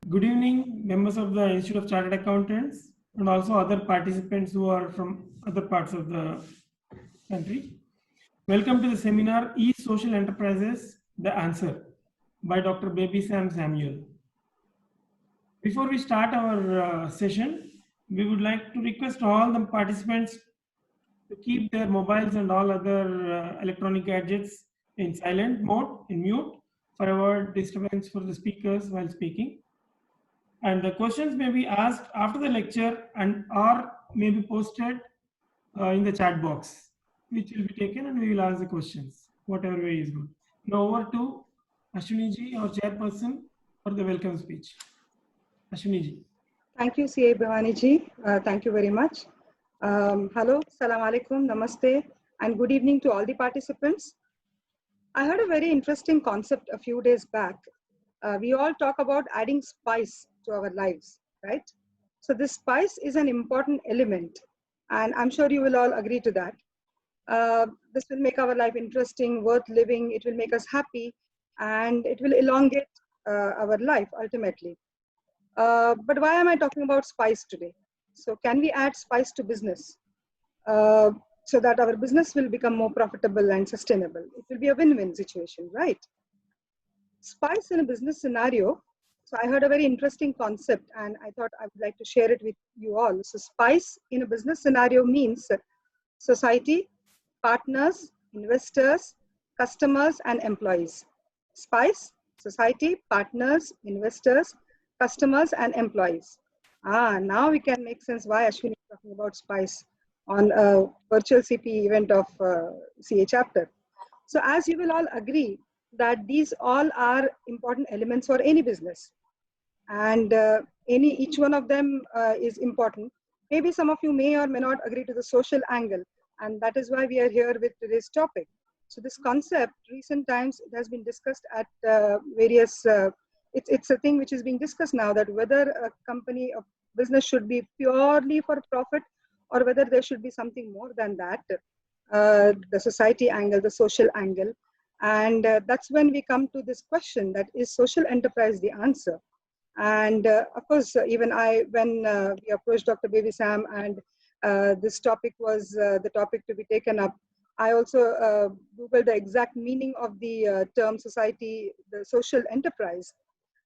Good evening, members of the Institute of Chartered Accountants and also other participants who are from other parts of the country. Welcome to the seminar, E-Social Enterprises, The Answer by Dr. Baby Sam Samuel. Before we start our session, we would like to request all the participants to keep their mobiles and all other electronic gadgets in silent mode, in mute, for avoid disturbance for the speakers while speaking. And the questions may be asked after the lecture and or may be posted in the chat box, which will be taken and we will ask the questions, whatever way is good. Now over to Ashwini ji, our chairperson, for the welcome speech. Ashwini ji. Thank you, CA Bhavani ji. Thank you very much. Hello, salam alaikum, namaste, and good evening to all the participants. I heard a very interesting concept a few days back. We all talk about adding spice to our lives, right? So this spice is an important element, and I'm sure you will all agree to that. This will make our life interesting, worth living, it will make us happy, and it will elongate our life ultimately. But why am I talking about spice today? So can we add spice to business so that our business will become more profitable and sustainable? It will be a win-win situation, right? Spice in a business scenario. So I heard a very interesting concept and I thought I would like to share it with you all. So spice in a business scenario means society, partners, investors, customers, and employees. Spice, society, partners, investors, customers, and employees. Now we can make sense why Ashwini is talking about spice on a virtual CPE event of CA chapter. So as you will all agree that these all are important elements for any business, and each one of them is important. Maybe some of you may or may not agree to the social angle, and that is why we are here with today's topic. So this concept, recent times, it has been discussed at various, it's a thing which is being discussed now, that whether a company, a business should be purely for profit or whether there should be something more than that, the society angle, the social angle. And that's when we come to this question, that is social enterprise the answer? And of course, even when we approached Dr. Baby Sam and this topic was the topic to be taken up, I also Googled the exact meaning of the term society, the social enterprise,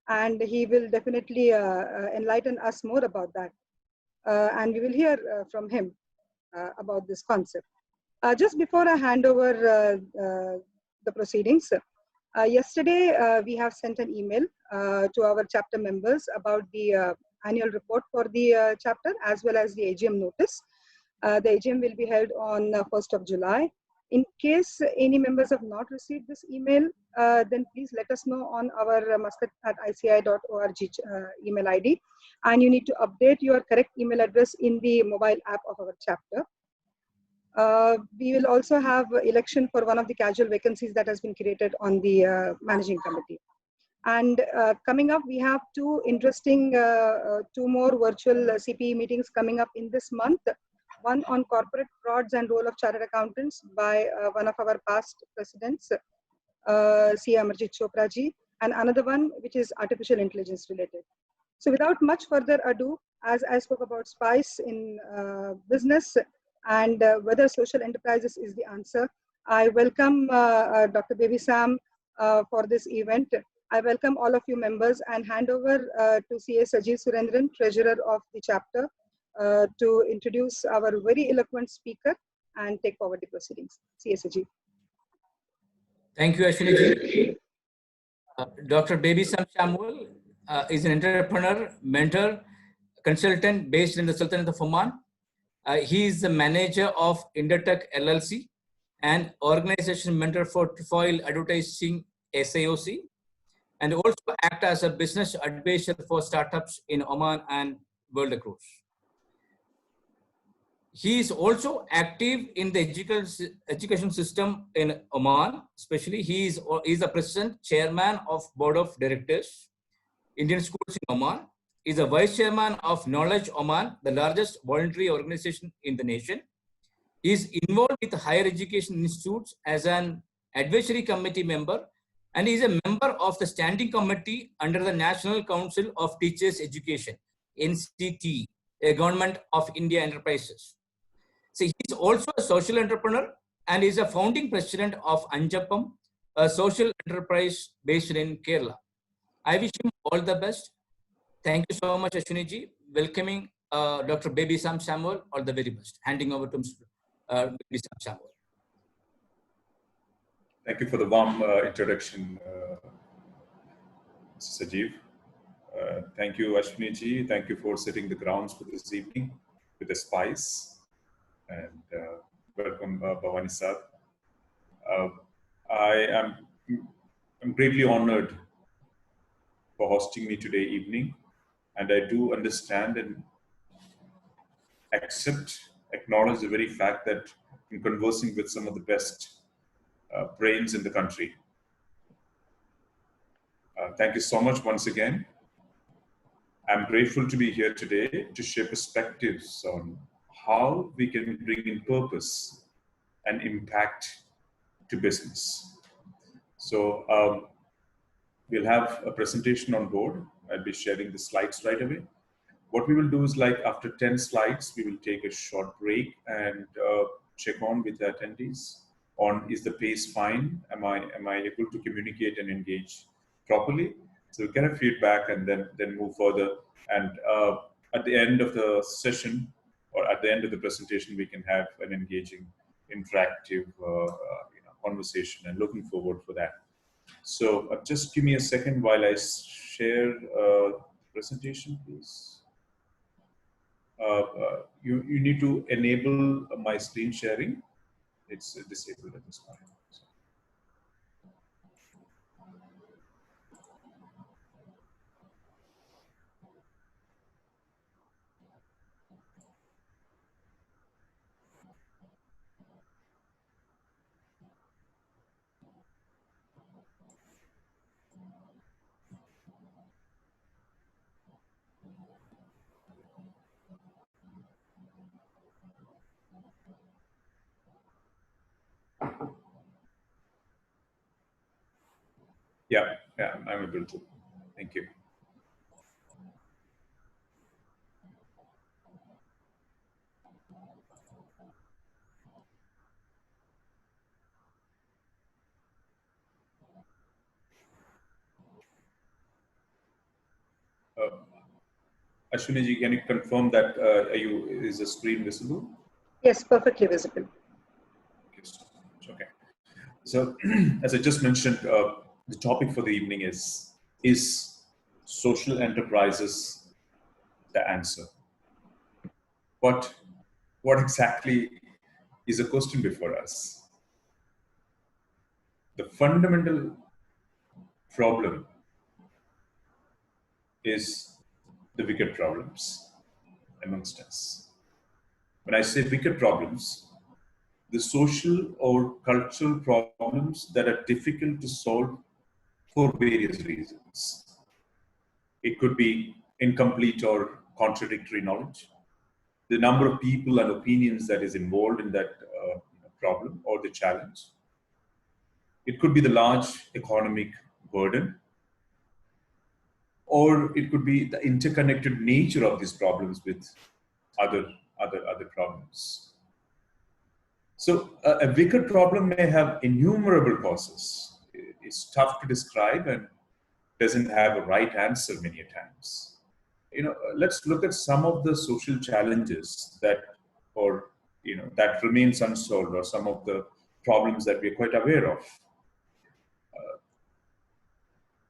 and he will definitely enlighten us more about that. And we will hear from him about this concept. Just before I hand over the proceedings, yesterday we have sent an email to our chapter members about the annual report for the chapter as well as the AGM notice. The AGM will be held on 1st of July. In case any members have not received this email, then please let us know on our muscat@icai.org email ID. And you need to update your correct email address in the mobile app of our chapter. We will also have election for one of the casual vacancies that has been created on the managing committee. And coming up, we have two interesting, two more virtual CPE meetings coming up in this month. One on corporate frauds and role of chartered accountants by one of our past presidents, C. Amarjit Chopra ji, and another one which is artificial intelligence related. So without much further ado, as I spoke about spice in business and whether social enterprises is the answer, I welcome Dr. Baby Sam for this event. I welcome all of you members and hand over to CA Sajeev Surendran, Treasurer of the chapter, to introduce our very eloquent speaker and take forward the proceedings. CA Sajeev. Thank you, Ashwini ji. Dr. Baby Sam Samuel is an entrepreneur, mentor, consultant based in the Sultanate of Oman. He is the manager of Intertech LLC and organization mentor for Trefoil Advertising SAOC, and also act as a business advisor for startups in Oman and world across. He is also active in the education system in Oman, especially he is the president, chairman of board of directors, Indian schools in Oman. He is a vice chairman of Knowledge Oman, the largest voluntary organization in the nation. He is involved with higher education institutes as an advisory committee member and he is a member of the Standing Committee under the National Council of Teachers Education, NCT, a Government of India enterprises. So he is also a social entrepreneur and is a founding president of Anjappam, a social enterprise based in Kerala. I wish him all the best. Thank you so much, Ashwini ji. Welcoming Dr. Baby Sam Samuel, all the very best. Handing over to Baby Sam Samuel. Thank you for the warm introduction, Mr. Sajeev. Thank you, Ashwini ji. Thank you for setting the grounds for this evening with the spice. And welcome, Bhavani sir. I'm greatly honored for hosting me today evening. And I do understand and acknowledge the very fact that I'm conversing with some of the best brains in the country. Thank you so much once again. I'm grateful to be here today to share perspectives on how we can bring in purpose and impact to business. So we'll have a presentation on board. I'll be sharing the slides right away. What we will do is, like, after 10 slides, we will take a short break and check on with the attendees on, is the pace fine? Am I able to communicate and engage properly? So we get a feedback and then move further. And at the end of the session or at the end of the presentation, we can have an engaging, interactive conversation, and looking forward for that. So just give me a second while I share presentation, please. You need to enable my screen sharing. It's disabled at this point. Yeah, I'm able to. Thank you. Ashwini ji, can you confirm that is the screen visible? Yes, perfectly visible. Okay. So, as I just mentioned, the topic for the evening is social enterprises the answer? What exactly is the question before us? The fundamental problem is the wicked problems amongst us. When I say wicked problems, the social or cultural problems that are difficult to solve for various reasons. It could be incomplete or contradictory knowledge, the number of people and opinions that is involved in that problem or the challenge. It could be the large economic burden, or it could be the interconnected nature of these problems with other problems. So a wicked problem may have innumerable causes. It's tough to describe and doesn't have a right answer many a times. Let's look at some of the social challenges that remains unsolved, or some of the problems that we're quite aware of.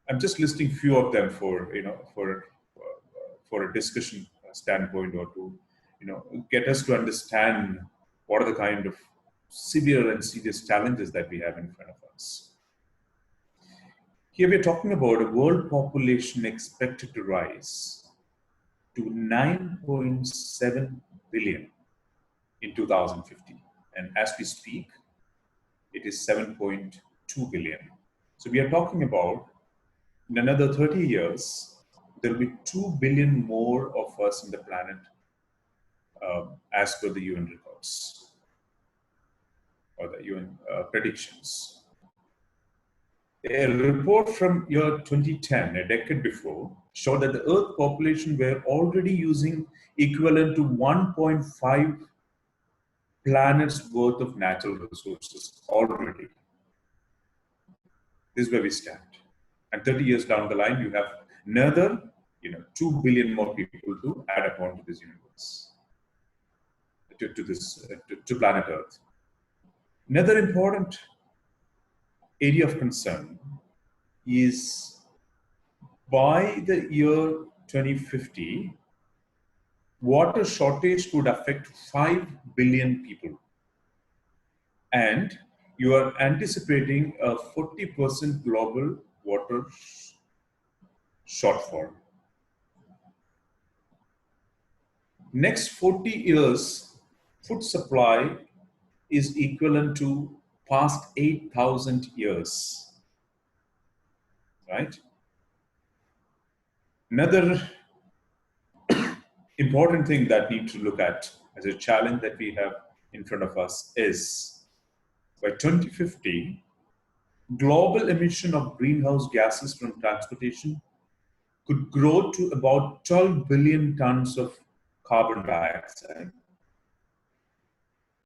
I'm just listing few of them for a discussion standpoint, or to get us to understand what are the kind of severe and serious challenges that we have in front of us. Here we're talking about a world population expected to rise to 9.7 billion in 2050. And as we speak, it is 7.2 billion. So we are talking about, in another 30 years, there will be 2 billion more of us in the planet, as per the UN records or the UN predictions. A report from year 2010, a decade before, showed that the Earth population were already using equivalent to 1.5 planets worth of natural resources already. This is where we stand. And 30 years down the line, you have another 2 billion more people to add upon to this universe, to planet Earth. Another important area of concern is by the year 2050, water shortage could affect 5 billion people. And you are anticipating a 40% global water shortfall. Next 40 years, food supply is equivalent to past 8,000 years, right? Another important thing that we need to look at as a challenge that we have in front of us is by 2050, global emission of greenhouse gases from transportation could grow to about 12 billion tons of carbon dioxide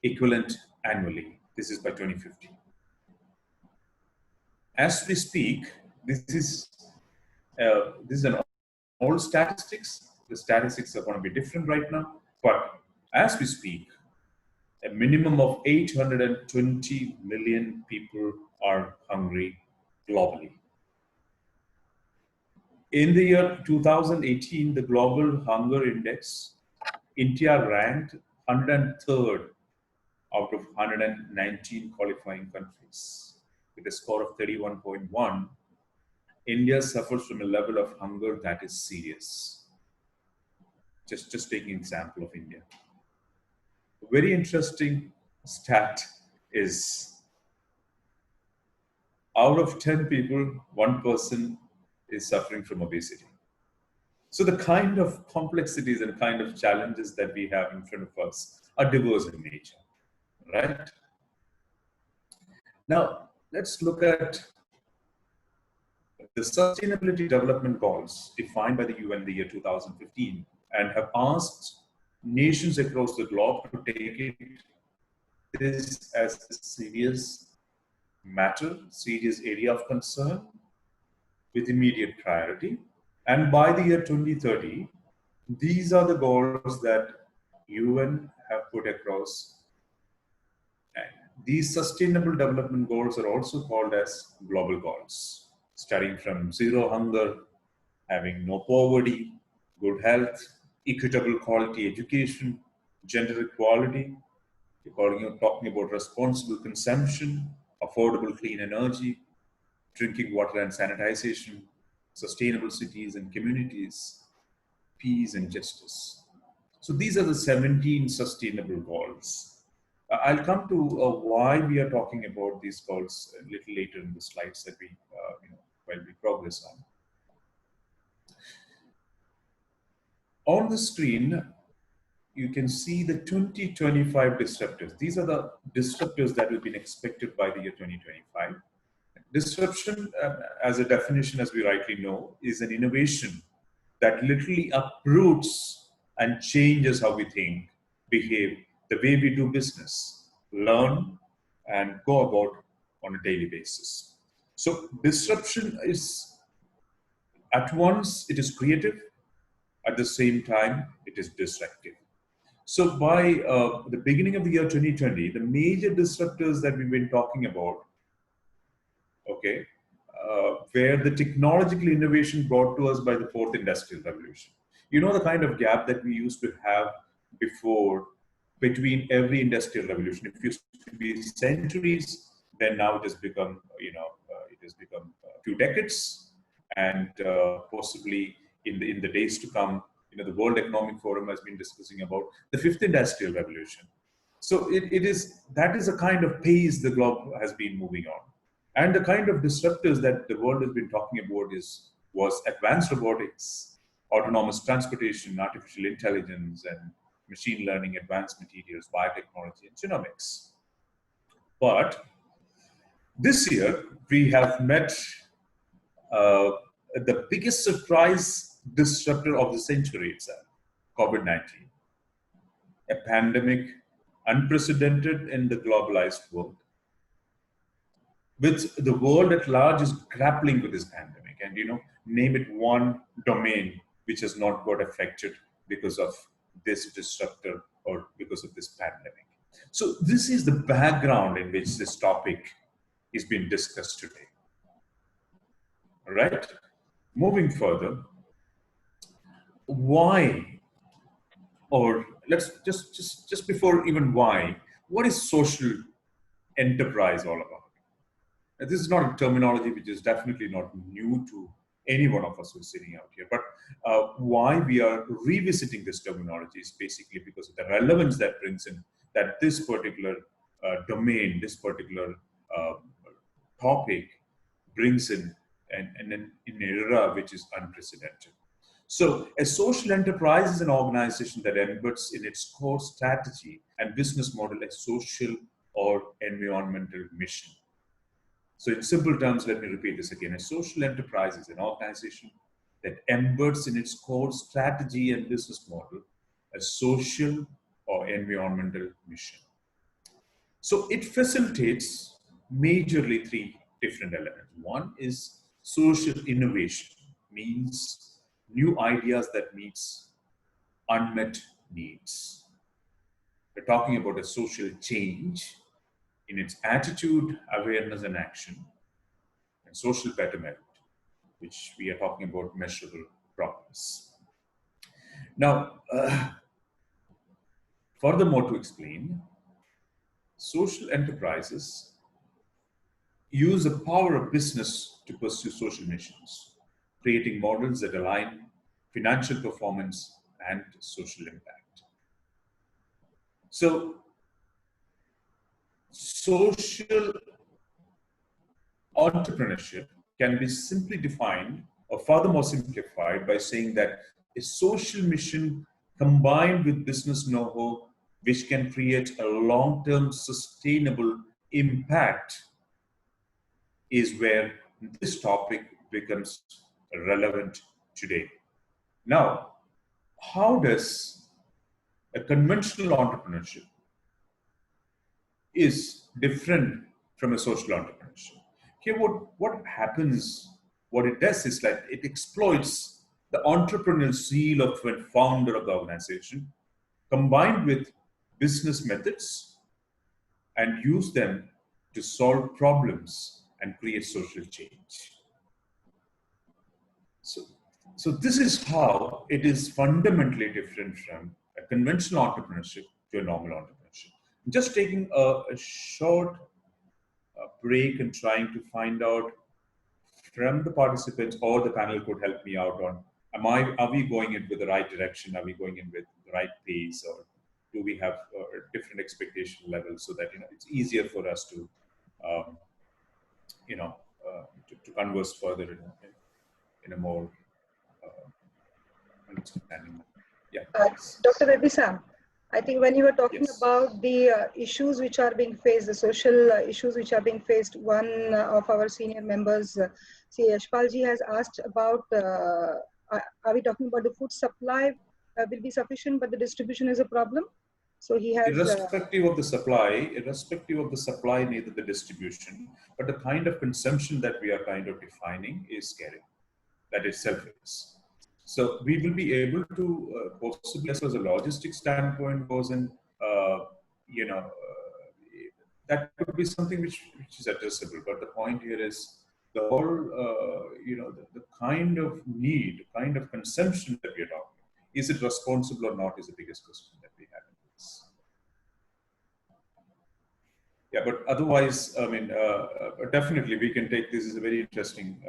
equivalent annually. This is by 2050. As we speak, this is an old statistics. The statistics are going to be different right now, but as we speak, a minimum of 820 million people are hungry globally. In the year 2018, the Global Hunger Index, India ranked 103rd out of 119 qualifying countries. With a score of 31.1, India suffers from a level of hunger that is serious. Just taking an example of India. A very interesting stat is out of 10 people, 1 person is suffering from obesity. So the kind of complexities and kind of challenges that we have in front of us are diverse in nature, right? Now, let's look at the Sustainability Development Goals defined by the UN in the year 2015 and have asked nations across the globe to take this as a serious matter, serious area of concern with immediate priority. And by the year 2030, these are the goals that UN have put across. And these Sustainable Development Goals are also called as global goals, starting from zero hunger, having no poverty, good health, equitable quality education, gender equality. Talking about responsible consumption, affordable clean energy, drinking water and sanitization, sustainable cities and communities, peace and justice. So these are the 17 sustainable goals. I'll come to why we are talking about these goals a little later in the slides that while we progress on. On the screen, you can see the 2025 disruptors. These are the disruptors that have been expected by the year 2025. Disruption, as a definition, as we rightly know, is an innovation that literally uproots and changes how we think, behave, the way we do business, learn, and go about on a daily basis. So disruption is, at once, it is creative, at the same time, it is disruptive. So by the beginning of the year 2020, the major disruptors that we've been talking about, where the technological innovation brought to us by the fourth industrial revolution. You know the kind of gap that we used to have before between every industrial revolution. It used to be centuries, then now it has become, a few decades, and possibly in the days to come, the World Economic Forum has been discussing about the fifth industrial revolution. So that is a kind of pace the globe has been moving on. And the kind of disruptors that the world has been talking about was advanced robotics, autonomous transportation, artificial intelligence, and machine learning, advanced materials, biotechnology, and genomics. But This year, we have met the biggest surprise disruptor of the century itself, COVID-19, a pandemic unprecedented in the globalized world, with the world at large is grappling with this pandemic. And name it one domain which has not got affected because of this disruptor or because of this pandemic. So this is the background in which this topic is being discussed today. All right? Moving further, why, or let's just before even why, what is social enterprise all about? Now, this is not a terminology which is definitely not new to any one of us who's sitting out here, but why we are revisiting this terminology is basically because of the relevance that brings in, that this particular domain, this particular topic brings in, and in an era which is unprecedented. So a social enterprise is an organization that embeds in its core strategy and business model a social or environmental mission. So in simple terms, let me repeat this again. A social enterprise is an organization that embeds in its core strategy and business model a social or environmental mission. So it facilitates majorly three different elements. One is social innovation, means new ideas that meets unmet needs. We're talking about a social change in its attitude, awareness, and action, and social betterment, which we are talking about measurable progress. Now, furthermore, to explain, social enterprises use the power of business to pursue social missions, creating models that align financial performance and social impact. So, social entrepreneurship can be simply defined or furthermore simplified by saying that a social mission combined with business know-how which can create a long-term sustainable impact is where this topic becomes relevant today. Now, how does a conventional entrepreneurship is different from a social entrepreneurship? Here, what happens, what it does is that it exploits the entrepreneurial zeal of the founder of the organization, combined with business methods, and use them to solve problems and create social change. So this is how it is fundamentally different from a conventional entrepreneurship to a normal entrepreneurship. Just taking a short break and trying to find out from the participants, or the panel could help me out on, are we going in with the right direction? Are we going in with the right pace, or do we have different expectation levels so that it's easier for us to to converse further in a more understanding. Yeah. Dr. Reddy-san, I think when you were talking Yes. about the issues which are being faced, the social issues which are being faced, one of our senior members, C. Yashpalji, has asked about, are we talking about the food supply will be sufficient, but the distribution is a problem? So he has... Irrespective of the supply, neither the distribution, but the kind of consumption that we are kind of defining is scary. That itself is. So we will be able to possibly, as far as a logistics standpoint goes in, that could be something which is addressable. But the point here is the whole, the kind of need, kind of consumption that we are talking. Is it responsible or not is the biggest question that we have in this. Yeah, but otherwise, I mean, definitely we can take this as a very interesting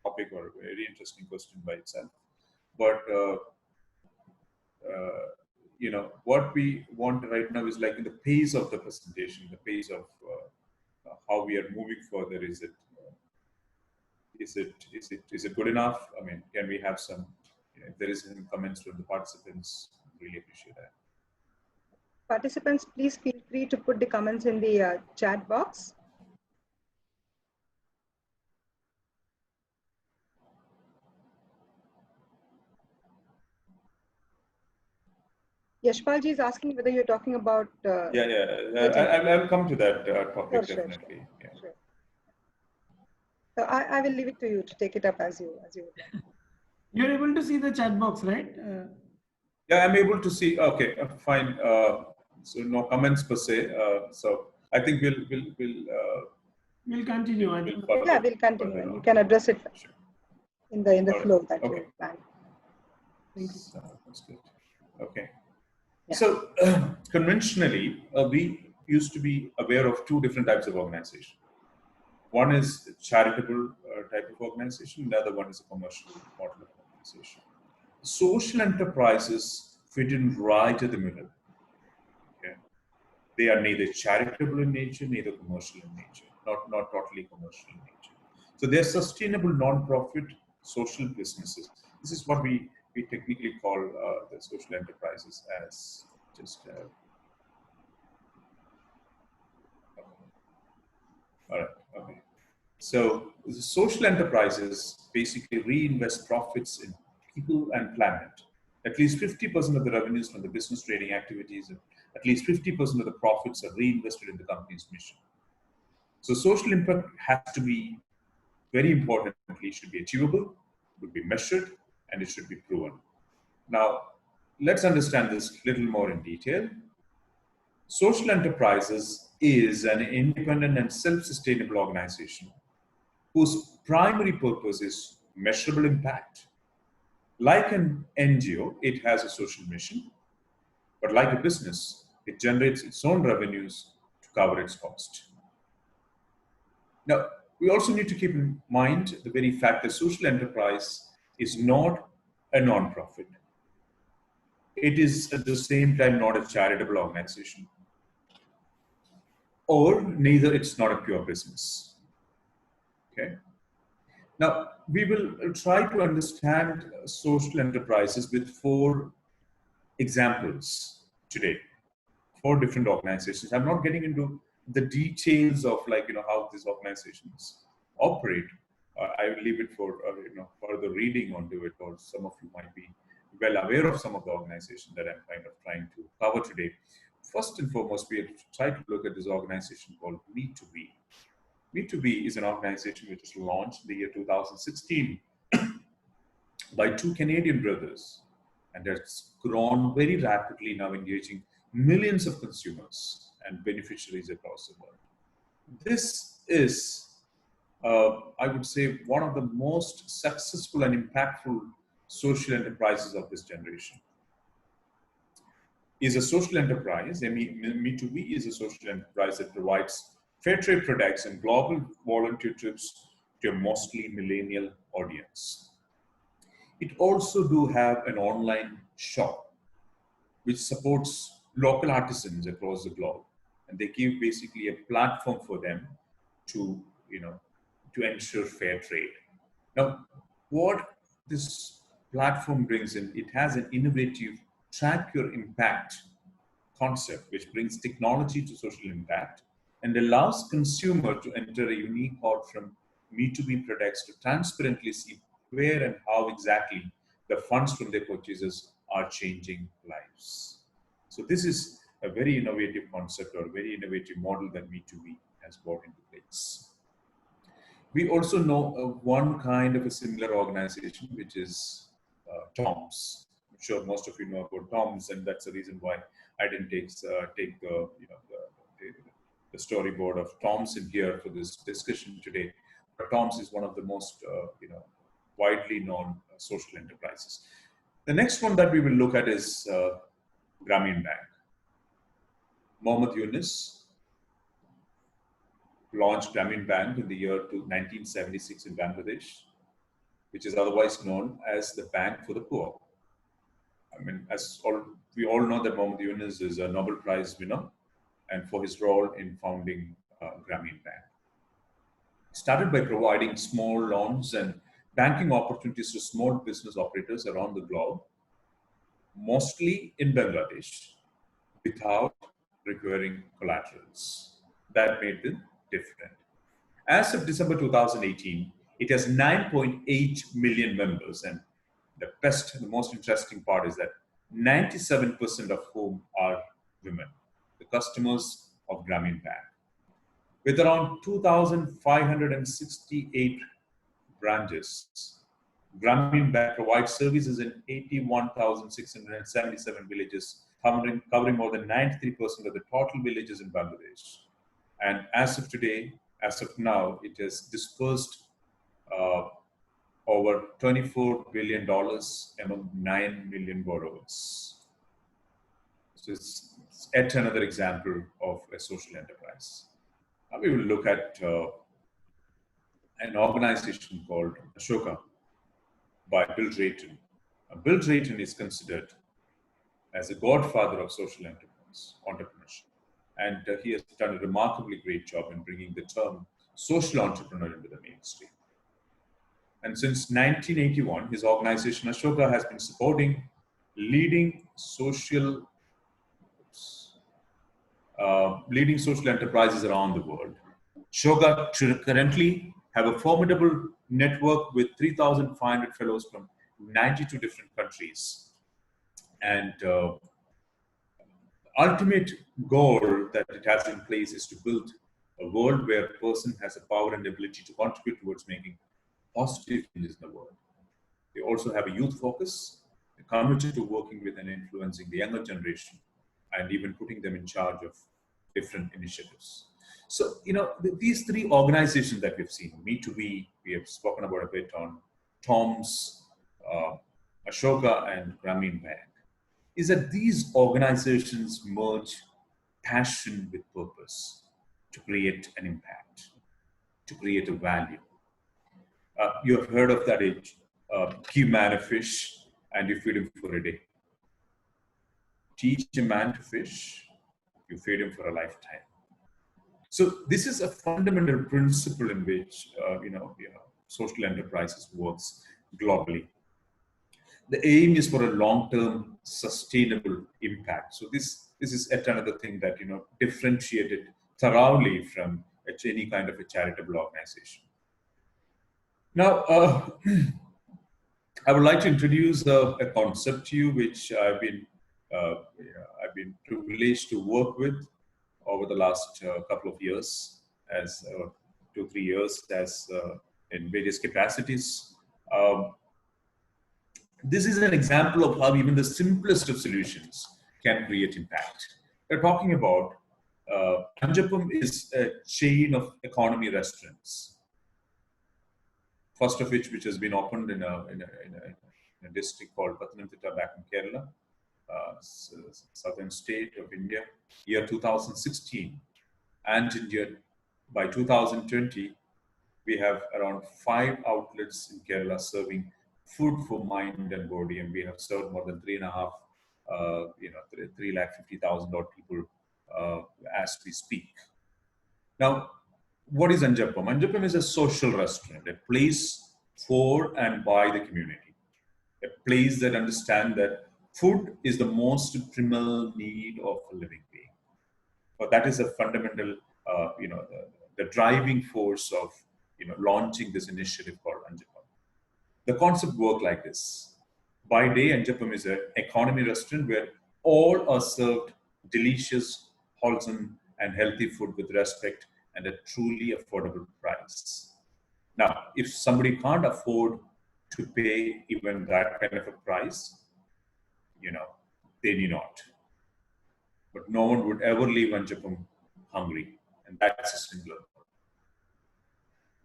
topic or a very interesting question by itself. But what we want right now is like in the pace of the presentation, the pace of how we are moving further. Is it good enough? I mean, can we have some? If there is any comments from the participants, really appreciate that. Participants, please feel free to put the comments in the chat box. Yashpal ji is asking whether you're talking about. I'll come to that topic Sure. definitely. Yeah. Sure. So I will leave it to you to take it up as you would like. You're able to see the chat box, right? Yeah, I'm able to see. Okay, fine. So no comments per se. So I think We'll continue. I think. further, Yeah, we'll continue, further and you on. can address it Sure. in the All right. flow that Okay. you planned. Thank you. So, that's good. Okay. Yeah. So conventionally, we used to be aware of two different types of organization. One is charitable type of organization. The other one is a commercial model of organization. Social enterprises fit in right at the middle. Okay. They are neither charitable in nature, neither commercial in nature, not totally commercial in nature. So they're sustainable non-profit social businesses. This is what we technically call the social enterprises as just. All right. Okay. So the social enterprises basically reinvest profits in people and planet. At least 50% of the revenues from the business trading activities and at least 50% of the profits are reinvested in the company's mission. So social impact has to be, very importantly, should be achievable, should be measured, and it should be proven. Now, let's understand this a little more in detail. Social enterprises is an independent and self-sustainable organization whose primary purpose is measurable impact. Like an NGO, it has a social mission, but like a business, it generates its own revenues to cover its cost. Now, we also need to keep in mind the very fact that social enterprise is not a non-profit. It is at the same time not a charitable organization, or neither it's not a pure business. Okay. Now, we will try to understand social enterprises with 4 examples today, 4 different organizations. I'm not getting into the details of how these organizations operate. I will leave it for further reading onto it, or some of you might be well aware of some of the organizations that I'm kind of trying to cover today. First and foremost, we have tried to look at this organization called Me2B. Me2B is an organization which was launched in the year 2016 by 2 Canadian brothers, and that's grown very rapidly, now engaging millions of consumers and beneficiaries across the world. This is, I would say, one of the most successful and impactful social enterprises of this generation. Is a social enterprise, Me2B is a social enterprise that provides fair trade products and global volunteer trips to a mostly millennial audience. It also do have an online shop which supports local artisans across the globe, and they give basically a platform for them to ensure fair trade. Now, what this platform brings in, it has an innovative track your impact concept, which brings technology to social impact and allows consumer to enter a unique code from Me2B products to transparently see where and how exactly the funds from their purchases are changing lives. So this is a very innovative concept or a very innovative model that Me2B has brought into place. We also know one kind of a similar organization, which is TOMS. I'm sure most of you know about TOMS, and that's the reason why I didn't take the storyboard of TOMS in here for this discussion today. But TOMS is one of the most widely known social enterprises. The next one that we will look at is Grameen Bank. Mohammed Yunus launched Grameen Bank in the year 1976 in Bangladesh, which is otherwise known as the Bank for the Poor. I mean, we all know that Mohammed Yunus is a Nobel Prize winner, and for his role in founding Grameen Bank. Started by providing small loans and banking opportunities to small business operators around the globe, mostly in Bangladesh, without requiring collaterals. That made them different. As of December 2018, it has 9.8 million members, and the most interesting part is that 97% of whom are women, the customers of Grameen Bank. With around 2,568 branches, Grameen Bank provides services in 81,677 villages, covering more than 93% of the total villages in Bangladesh. And as of today, as of now, it has dispersed over $24 billion among 9 million borrowers. So it's yet another example of a social enterprise. Now we will look at an organization called Ashoka by Bill Drayton. Bill Drayton is considered as a godfather of social entrepreneurship. And he has done a remarkably great job in bringing the term social entrepreneur into the mainstream. And since 1981, his organization Ashoka has been supporting leading social enterprises around the world. Ashoka currently have a formidable network with 3,500 fellows from 92 different countries. And ultimate goal that it has in place is to build a world where a person has the power and ability to contribute towards making positive changes in the world. They also have a youth focus, a committed to working with and influencing the younger generation, and even putting them in charge of different initiatives. So, these three organizations that we've seen, Me2We, we have spoken about a bit on Tom's, Ashoka, and Grameen Bank, is that these organizations merge passion with purpose to create an impact, to create a value. You have heard of that age, give man a fish and you feed him for a day. Teach a man to fish, you feed him for a lifetime. So this is a fundamental principle in which social enterprises works globally. The aim is for a long-term sustainable impact. So this is yet another thing that differentiated thoroughly from any kind of a charitable organization. Now, I would like to introduce a concept to you, which I've been privileged to work with over the last couple of years, as 2-3 years, as in various capacities. This is an example of how even the simplest of solutions can create impact. We're talking about Anjapam is a chain of economy restaurants. First of which has been opened in a district called Pathanamthitta back in Kerala, southern state of India, year 2016. And in by 2020, we have around 5 outlets in Kerala serving food for mind and body, and we have served more than 350,000 odd people as we speak. Now, what is Anjapam? Anjapam is a social restaurant, a place for and by the community, a place that understands that food is the most primal need of a living being. But that is a fundamental, the driving force of launching this initiative called Anjapam. The concept works like this. By day, Anjapam is an economy restaurant where all are served delicious, wholesome, and healthy food with respect and a truly affordable price. Now, if somebody can't afford to pay even that kind of a price, they need not. But no one would ever leave Anjapam hungry, and that's a singular,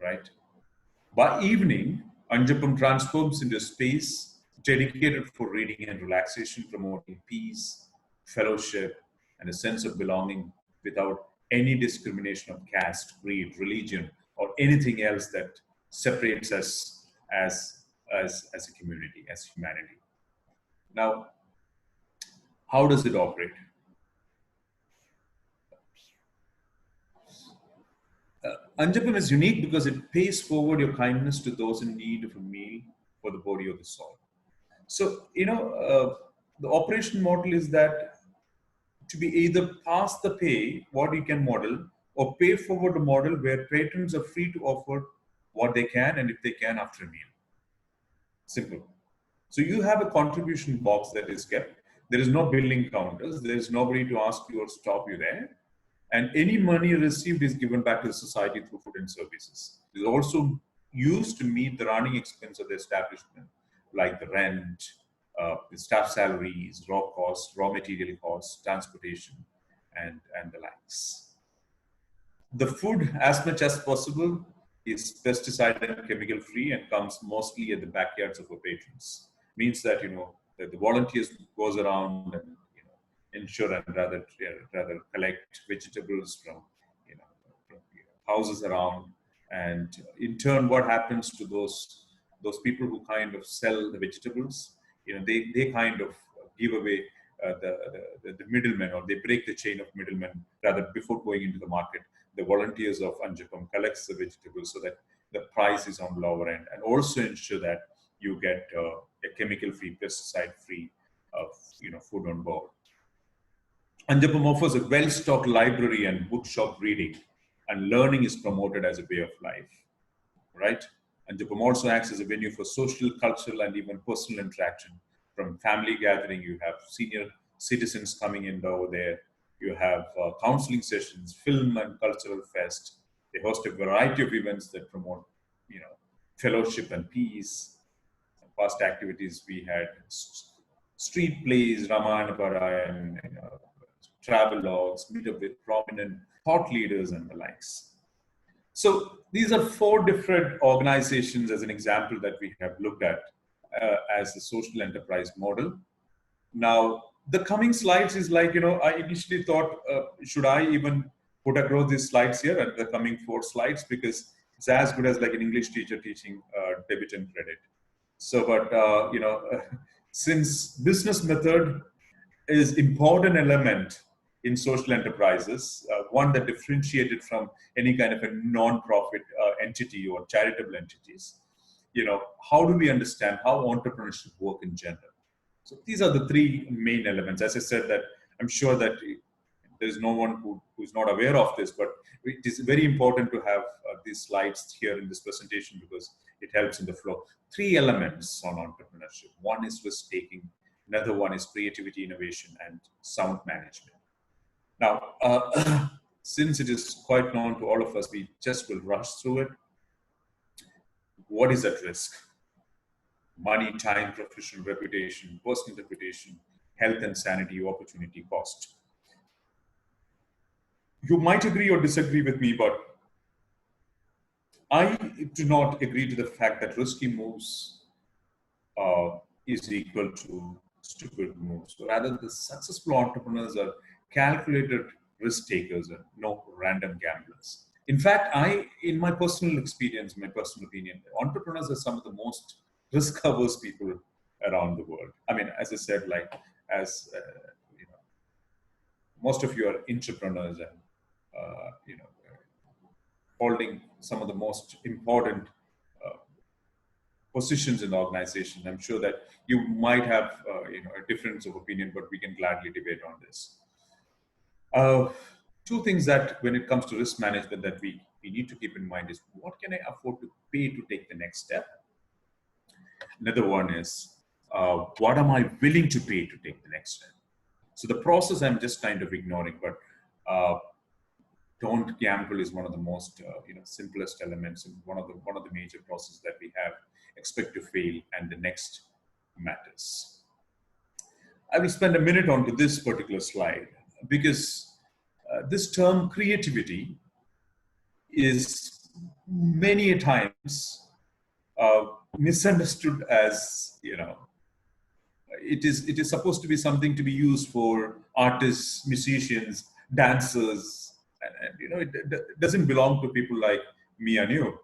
right? By evening, Anjapam transforms into a space dedicated for reading and relaxation, promoting peace, fellowship, and a sense of belonging without any discrimination of caste, creed, religion, or anything else that separates us as a community, as humanity. Now, how does it operate? Anjapam is unique because it pays forward your kindness to those in need of a meal for the body or the soul. So, the operation model is that to be either pass the pay, what you can model, or pay forward a model where patrons are free to offer what they can and if they can after a meal. Simple. So you have a contribution box that is kept. There is no billing counters. There is nobody to ask you or stop you there. And any money received is given back to the society through food and services. It is also used to meet the running expense of the establishment, like the rent, the staff salaries, raw costs, raw material costs, transportation, and the likes. The food, as much as possible, is pesticide and chemical free and comes mostly at the backyards of our patrons. Means that, you know, that the volunteers goes around and, you know, ensure and rather collect vegetables from, you know, from houses around. And in turn, what happens to those people who kind of sell the vegetables? You know, they kind of give away the middlemen, or they break the chain of middlemen rather before going into the market. The volunteers of Anjapam collects the vegetables so that the price is on lower end, and also ensure that you get a chemical-free, pesticide-free, you know, food on board. Anjapam offers a well-stocked library and bookshop reading, and learning is promoted as a way of life, right? Anjapam also acts as a venue for social, cultural, and even personal interaction. From family gathering, you have senior citizens coming in over there. You have counseling sessions, film and cultural fest. They host a variety of events that promote, you know, fellowship and peace. Past activities we had street plays, Ramayana Parayana, you know, travelogues, meet up with prominent thought leaders and the likes. So these are 4 different organizations as an example that we have looked at as the social enterprise model. Now, the coming slides is like, you know, I initially thought, should I even put across these slides here and the coming 4 slides, because it's as good as like an English teacher teaching debit and credit. So, but, you know, since business method is important element in social enterprises, one that differentiated from any kind of a non-profit entity or charitable entities, you know, how do we understand how entrepreneurship work in general? So these are the 3 main elements. As I said, that I'm sure that there is no one who's not aware of this, but it is very important to have these slides here in this presentation because it helps in the flow. 3 elements on entrepreneurship. One is risk taking. Another one is creativity, innovation, and sound management. Now, since it is quite known to all of us, we just will rush through it. What is at risk? Money, time, professional reputation, personal reputation, health and sanity, opportunity, cost. You might agree or disagree with me, but I do not agree to the fact that risky moves is equal to stupid moves. Rather, the successful entrepreneurs are calculated risk takers and no random gamblers. In fact, in my personal experience, my personal opinion, entrepreneurs are some of the most risk-averse people around the world. I mean, as I said, like, as you know, most of you are entrepreneurs and you know, holding some of the most important positions in the organization. I'm sure that you might have you know, a difference of opinion, but we can gladly debate on this. 2 things that when it comes to risk management that we need to keep in mind is, what can I afford to pay to take the next step? Another one is, what am I willing to pay to take the next step? So the process I'm just kind of ignoring, but don't gamble is one of the most you know, simplest elements and one of the major processes that we have. Expect to fail, and the next matters. I will spend a minute onto this particular slide because this term creativity is many a times misunderstood as, you know, it is supposed to be something to be used for artists, musicians, dancers, and you know, it doesn't belong to people like me and you.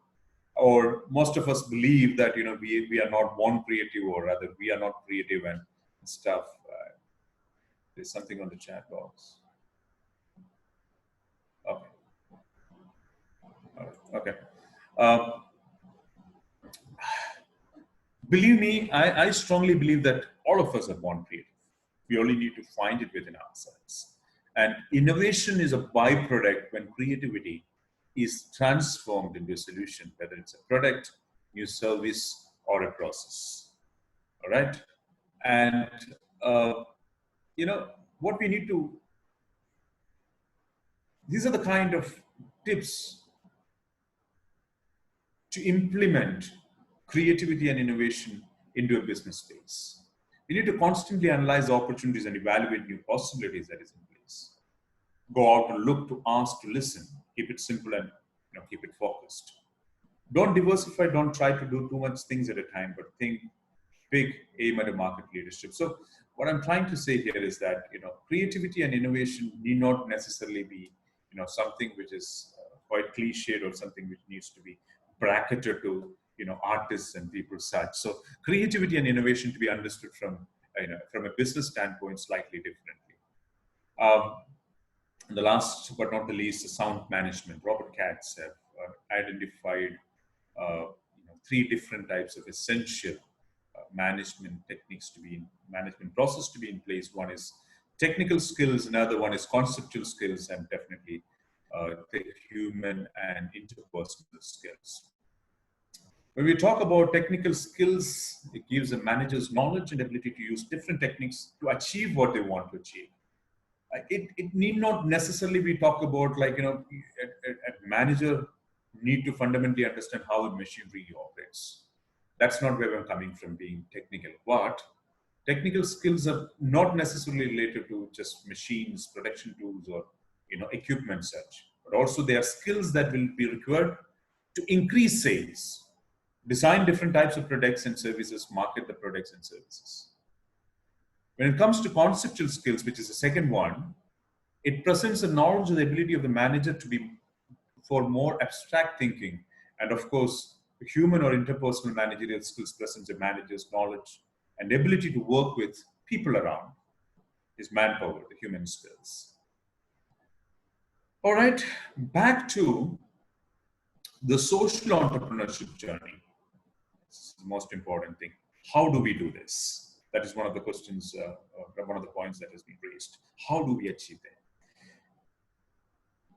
Or most of us believe that, you know, we are not born creative, or rather we are not creative and stuff. There's something on the chat box. Okay. Okay. Believe me, I strongly believe that all of us are born creative. We only need to find it within ourselves. And innovation is a byproduct when creativity is transformed into a solution, whether it's a product, new service, or a process. All right? And what we need to, these are the kind of tips to implement creativity and innovation into a business space. We need to constantly analyze opportunities and evaluate new possibilities that is in place. Go out and look, to ask, to listen. Keep it simple and keep it focused. Don't diversify, don't try to do too much things at a time, but think big, aim at a market leadership. So what I'm trying to say here is that creativity and innovation need not necessarily be something which is quite cliched or something which needs to be bracketed to artists and people such. So creativity and innovation to be understood from from a business standpoint slightly differently. The last but not the least, the sound management. Robert Katz have identified 3 different types of essential management techniques to be in, management process to be in place. One is technical skills, another one is conceptual skills, and definitely the human and interpersonal skills. When we talk about technical skills, it gives a manager's knowledge and ability to use different techniques to achieve what they want to achieve. It need not necessarily be talk about like, a manager need to fundamentally understand how a machinery operates. That's not where I'm coming from being technical. But technical skills are not necessarily related to just machines, production tools, or equipment such, but also they are skills that will be required to increase sales, design different types of products and services, market the products and services. When it comes to conceptual skills, which is the second one, it presents the knowledge and the ability of the manager to be for more abstract thinking. And of course, the human or interpersonal managerial skills presents a manager's knowledge and ability to work with people around, his manpower, the human skills. All right, back to the social entrepreneurship journey. This is the most important thing. How do we do this? That is one of the questions, one of the points that has been raised. How do we achieve that?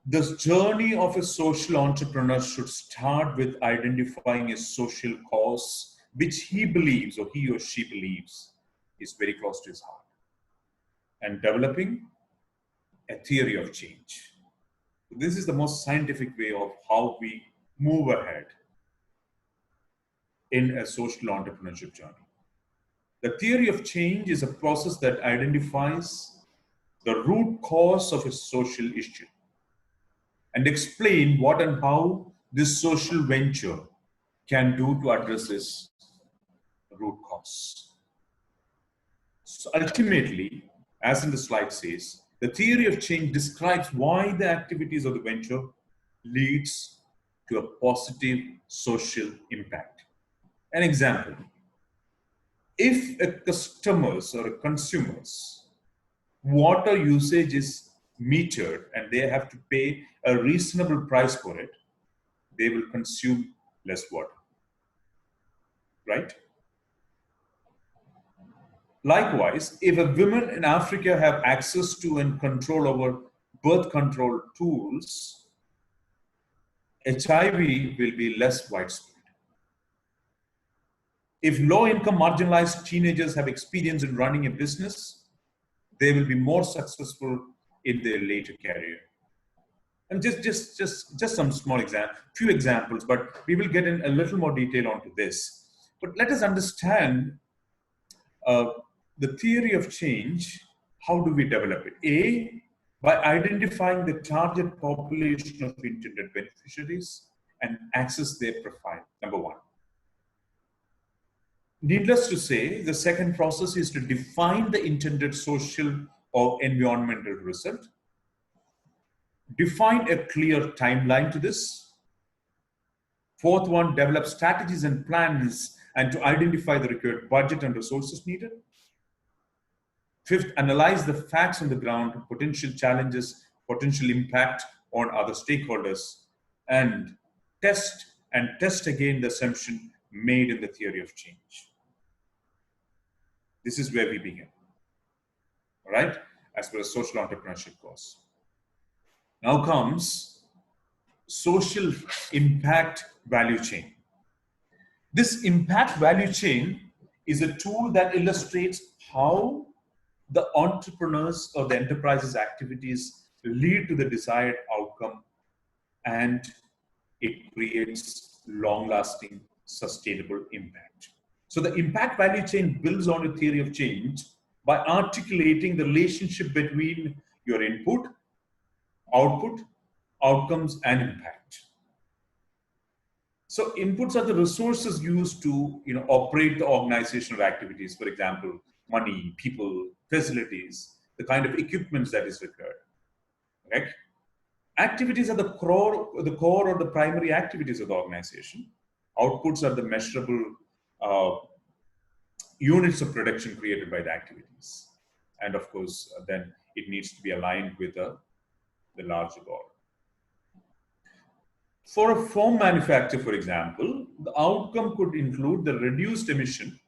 The journey of a social entrepreneur should start with identifying a social cause which he believes or he or she believes is very close to his heart, and developing a theory of change. This is the most scientific way of how we move ahead in a social entrepreneurship journey. The theory of change is a process that identifies the root cause of a social issue and explain what and how this social venture can do to address this root cause. So ultimately, as in the slide says, the theory of change describes why the activities of the venture leads to a positive social impact. An example, if a customer's or a consumer's water usage is metered and they have to pay a reasonable price for it, they will consume less water, right? Likewise, if a woman in Africa have access to and control over birth control tools, HIV will be less widespread. If low-income marginalized teenagers have experience in running a business, they will be more successful in their later career. And just some small few examples, but we will get in a little more detail onto this. But let us understand the theory of change. How do we develop it? A, by identifying the target population of intended beneficiaries and access their profile, number one. Needless to say, the second process is to define the intended social or environmental result. Define a clear timeline to this. Fourth one, develop strategies and plans and to identify the required budget and resources needed. Fifth, analyze the facts on the ground, potential challenges, potential impact on other stakeholders, and test again the assumption made in the theory of change. This is where we begin, all right, as per a social entrepreneurship course. Now comes social impact value chain. This impact value chain is a tool that illustrates how the entrepreneurs or the enterprise's activities lead to the desired outcome, and it creates long-lasting, sustainable impact. So the impact value chain builds on a theory of change by articulating the relationship between your input, output, outcomes, and impact. So inputs are the resources used to operate the organizational activities. For example, money, people, facilities, the kind of equipments that is required. Right? Activities are the core or the primary activities of the organization. Outputs are the measurable units of production created by the activities. And of course, then it needs to be aligned with the larger goal. For a foam manufacturer, for example, the outcome could include the reduced emission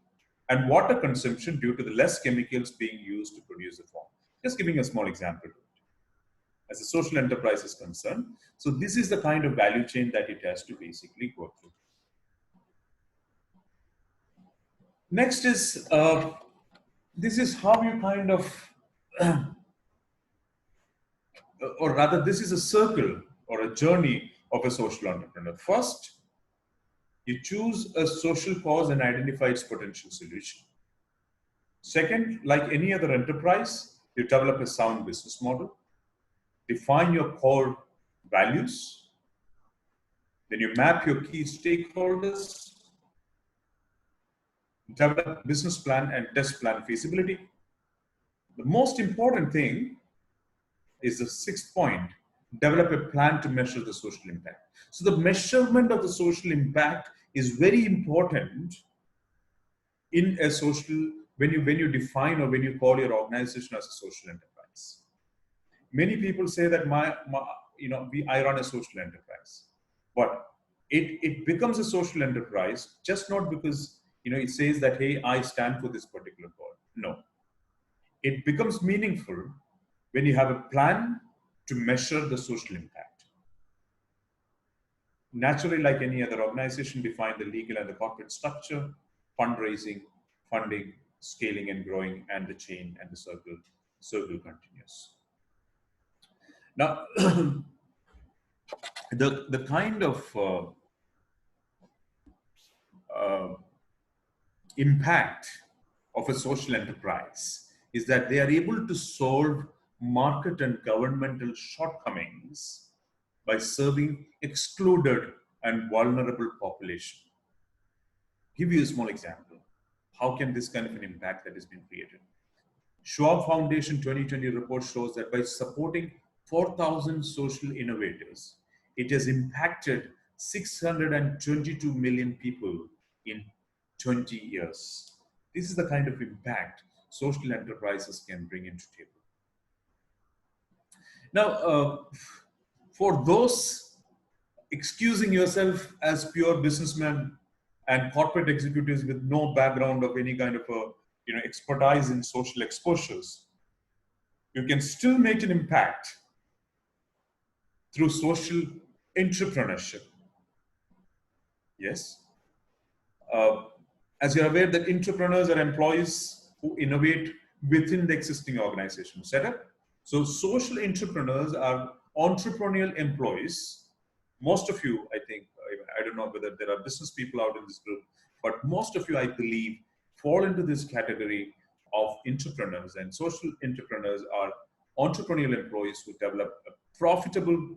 and water consumption due to the less chemicals being used to produce the foam. Just giving a small example as a social enterprise is concerned. So this is the kind of value chain that it has to basically go through. Next is, this is how you kind of, or rather this is a circle or a journey of a social entrepreneur. First, you choose a social cause and identify its potential solution. Second, like any other enterprise, you develop a sound business model, define your core values, then you map your key stakeholders, develop business plan and test plan feasibility. The most important thing is the sixth point, develop a plan to measure the social impact. So the measurement of the social impact is very important in a social, when you define or when you call your organization as a social enterprise. Many people say that I run a social enterprise, but it becomes a social enterprise just not because it says that, hey, I stand for this particular cause. No, it becomes meaningful when you have a plan to measure the social impact. Naturally, like any other organization, define the legal and the corporate structure, fundraising, funding, scaling and growing, and the chain and the circle continues. Now, the kind of impact of a social enterprise is that they are able to solve market and governmental shortcomings by serving excluded and vulnerable population. Give you a small example. How can this kind of an impact that has been created? Schwab Foundation 2020 report shows that by supporting 4,000 social innovators, it has impacted 622 million people in 20 years. This is the kind of impact social enterprises can bring into table. Now, for those excusing yourself as pure businessmen and corporate executives with no background of any kind of expertise in social exposures, you can still make an impact through social entrepreneurship. Yes. As you're aware that entrepreneurs are employees who innovate within the existing organization setup. So social entrepreneurs are entrepreneurial employees. Most of you, I think, I don't know whether there are business people out in this group, but most of you, I believe, fall into this category of entrepreneurs, and social entrepreneurs are entrepreneurial employees who develop a profitable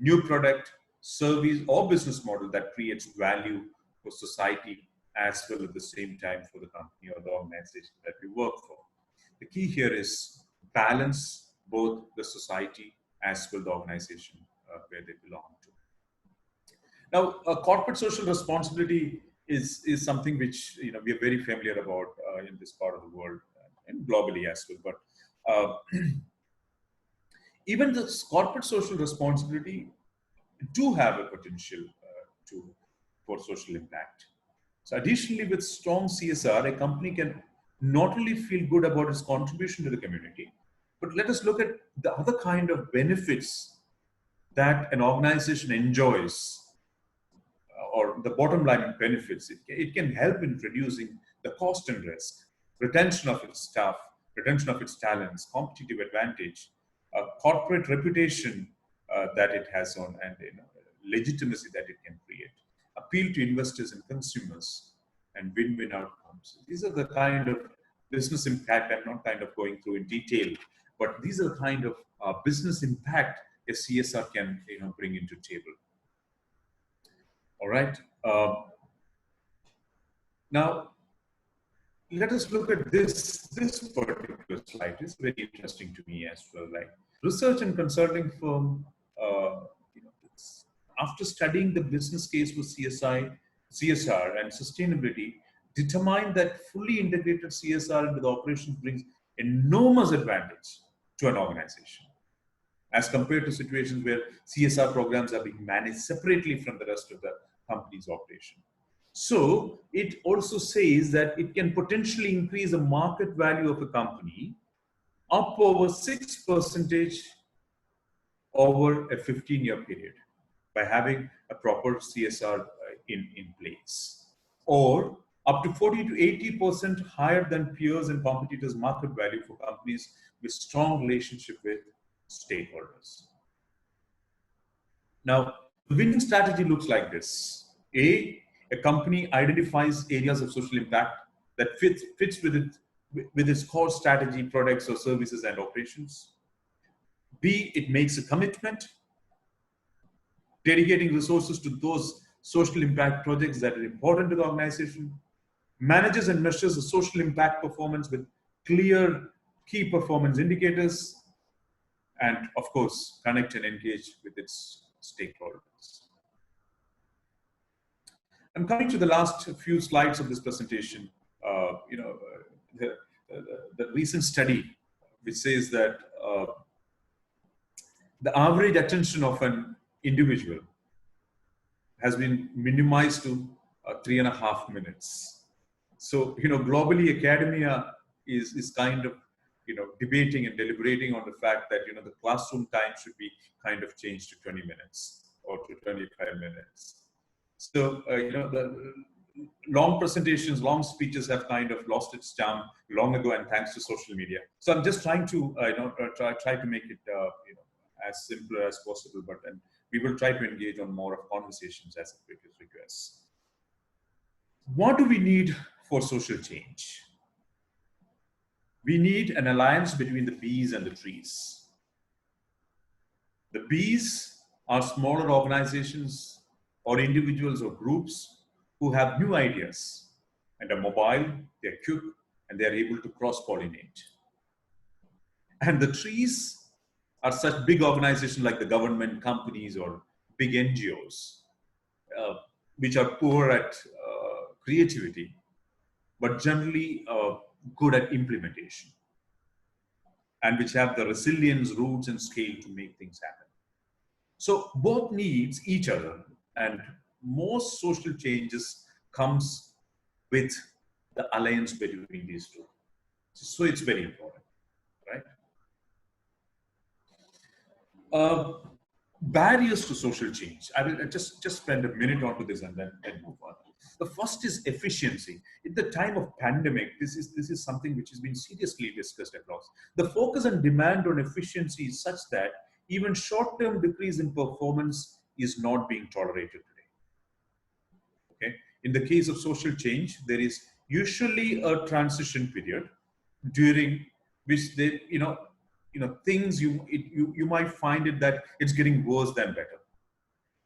new product, service, or business model that creates value for society as well at the same time for the company or the organization that we work for. The key here is balance both the society as well the organization where they belong to. Now, corporate social responsibility is something which we are very familiar about in this part of the world and globally as well. But even the corporate social responsibility do have a potential for social impact. So additionally, with strong CSR, a company can not only feel good about its contribution to the community, but let us look at the other kind of benefits that an organization enjoys, or the bottom line benefits. It can help in reducing the cost and risk, retention of its staff, retention of its talents, competitive advantage, corporate reputation that it has on, and legitimacy that it can create, appeal to investors and consumers, and win-win outcomes. These are the kind of business impact. I'm not kind of going through in detail, but these are the kind of business impact a CSR can bring into table. All right. Now, let us look at this particular slide. It's very interesting to me as well. Like research and consulting firm, after studying the business case for CSR and sustainability, determined that fully integrated CSR into the operations brings enormous advantage to an organization, as compared to situations where CSR programs are being managed separately from the rest of the company's operation. So it also says that it can potentially increase the market value of a company up over 6% over a 15-year period by having a proper CSR in place, or up to 40 to 80% higher than peers and competitors' market value for companies with strong relationship with stakeholders. Now, the winning strategy looks like this. A company identifies areas of social impact that fits with its core strategy, products or services and operations. B, it makes a commitment, dedicating resources to those social impact projects that are important to the organization, manages and measures the social impact performance with clear key performance indicators, and of course, connect and engage with its stakeholders. I'm coming to the last few slides of this presentation. The recent study which says that the average attention of an individual has been minimized to 3.5 minutes. So, globally, academia is kind of, debating and deliberating on the fact that, the classroom time should be kind of changed to 20 minutes or to 25 minutes. So, the long presentations, long speeches have kind of lost its charm long ago, and thanks to social media. So I'm just trying to, try to make it, as simple as possible, but then we will try to engage on more of conversations as a previous request. What do we need for social change? We need an alliance between the bees and the trees. The bees are smaller organizations or individuals or groups who have new ideas and are mobile, they're quick, and they're able to cross-pollinate. And the trees are such big organizations like the government, companies, or big NGOs, which are poor at creativity, but generally good at implementation, and which have the resilience, roots, and scale to make things happen. So both needs each other, and most social changes comes with the alliance between these two. So it's very important, right? Barriers to social change. I will just spend a minute onto this and then move on. The first is efficiency. In the time of pandemic, this is something which has been seriously discussed across. The focus and demand on efficiency is such that even short-term decrease in performance is not being tolerated today. Okay. In the case of social change, there is usually a transition period during which they, things you might find it that it's getting worse than better.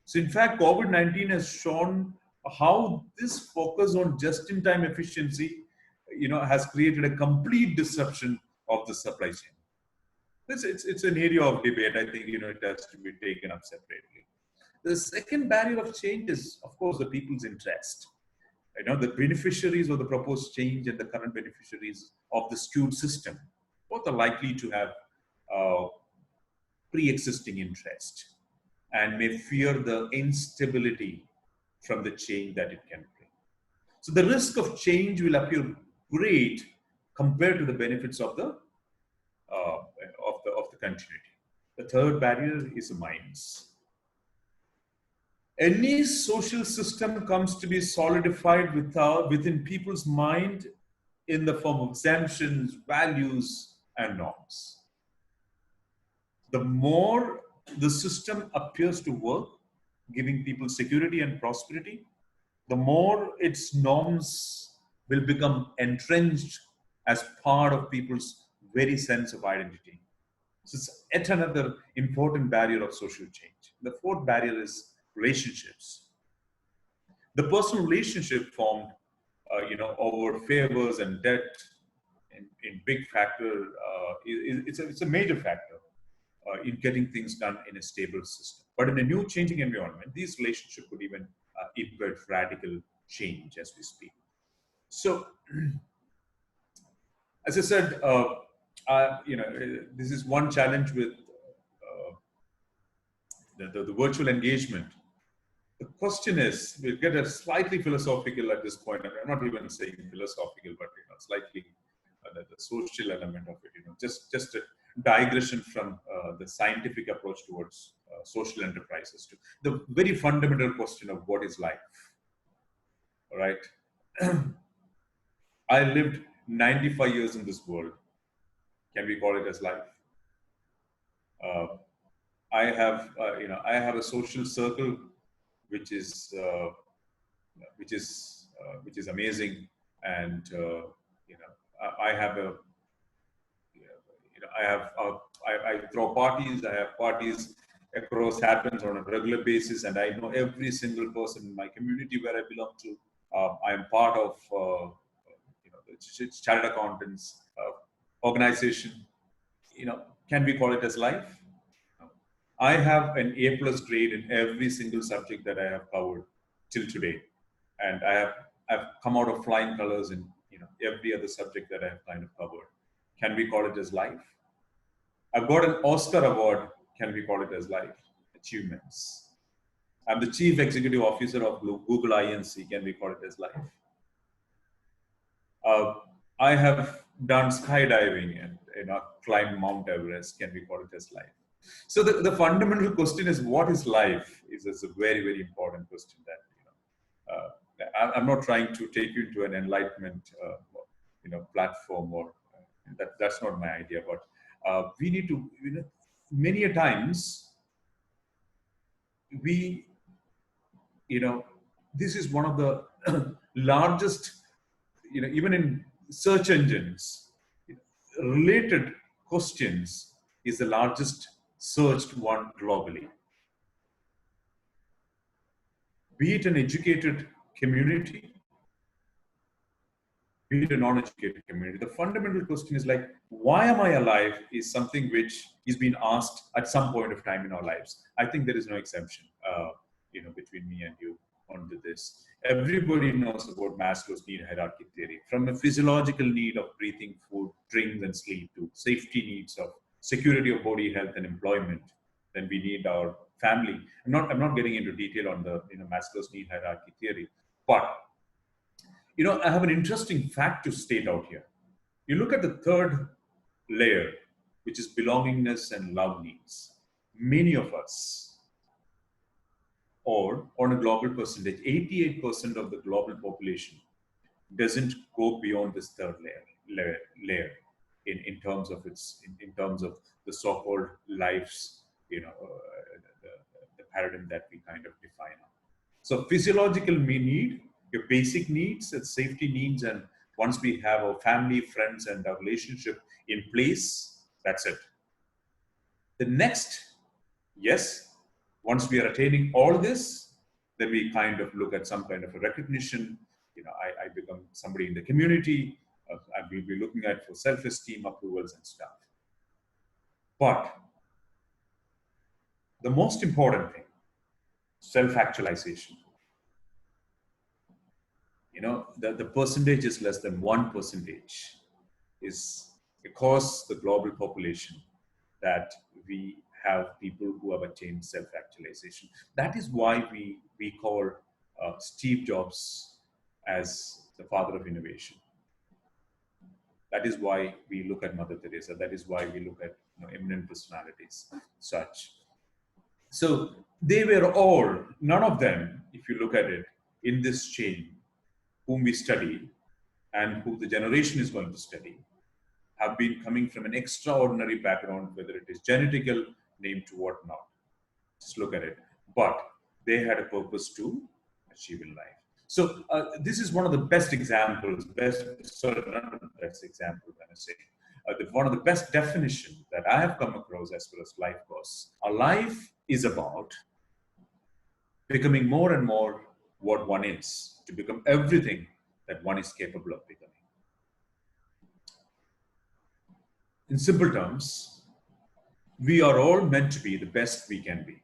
So in fact, COVID-19 has shown how this focus on just-in-time efficiency, has created a complete disruption of the supply chain. It's an area of debate. I think, it has to be taken up separately. The second barrier of change is, of course, the people's interest. The beneficiaries of the proposed change and the current beneficiaries of the skewed system, both are likely to have pre-existing interest and may fear the instability from the change that it can bring. So the risk of change will appear great compared to the benefits of the continuity. The third barrier is the minds. Any social system comes to be solidified within people's mind in the form of exemptions, values, and norms. The more the system appears to work, giving people security and prosperity, the more its norms will become entrenched as part of people's very sense of identity. So it's yet another important barrier of social change. The fourth barrier is relationships. The personal relationship formed, over favors and debt in big factor, it's a major factor in getting things done in a stable system. But in a new changing environment, these relationships could even invert radical change as we speak. So, as I said, this is one challenge with the virtual engagement. The question is, we'll get a slightly philosophical at this point. I'm not even saying philosophical, but slightly the social element of it. Just a digression from the scientific approach towards social enterprises to the very fundamental question of what is life. All right. I lived 95 years in this world. Can we call it as life? I have a social circle which is amazing, and I throw parties. I have parties across happens on a regular basis, and I know every single person in my community where I belong to. I am part of the chartered accountants organization. Can we call it as life? I have an A+ grade in every single subject that I have covered till today, and I've come out of flying colors in every other subject that I have kind of covered. Can we call it as life? I've got an Oscar award. Can we call it as life? Achievements. I'm the Chief Executive Officer of Google Inc. Can we call it as life? I have done skydiving and climbed Mount Everest. Can we call it as life? So the fundamental question is, what is life? Is a very, very important question that I'm not trying to take you to an enlightenment platform, or that's not my idea. But we need to, many a times we, this is one of the largest, even in search engines, related questions is the largest searched one globally. Be it an educated community, be it a non-educated community, the fundamental question is like, why am I alive is something which is being asked at some point of time in our lives. I think there is no exemption, between me and you onto this. Everybody knows about Maslow's need hierarchy theory, from a physiological need of breathing, food, drink, and sleep, to safety needs of security of body, health, and employment. Then we need our family. I'm not getting into detail on the Maslow's need hierarchy theory, but I have an interesting fact to state out here. You look at the third layer, which is belongingness and love needs. Many of us, or on a global percentage, 88% of the global population doesn't go beyond this third layer in terms of the so-called lives, the paradigm that we kind of define. So physiological need, your basic needs and safety needs, and once we have our family, friends, and our relationship in place, that's it. The next, yes, once we are attaining all this, then we kind of look at some kind of a recognition. I become somebody in the community. I will be looking at for self-esteem, approvals, and stuff. But the most important thing, self-actualization. The percentage is less than 1%, is because the global population that we have people who have attained self-actualization. That is why we call Steve Jobs as the father of innovation. That is why we look at Mother Teresa. That is why we look at eminent personalities, such. So they were all, none of them, if you look at it, in this chain, whom we study, and who the generation is going to study have been coming from an extraordinary background, whether it is genetical, name to what not. Just look at it. But they had a purpose to achieve in life. So this is one of the best examples, not the best example, when I say, one of the best definitions that I have come across as far as life goes. A life is about becoming more and more what one is, to become everything that one is capable of becoming. In simple terms, we are all meant to be the best we can be.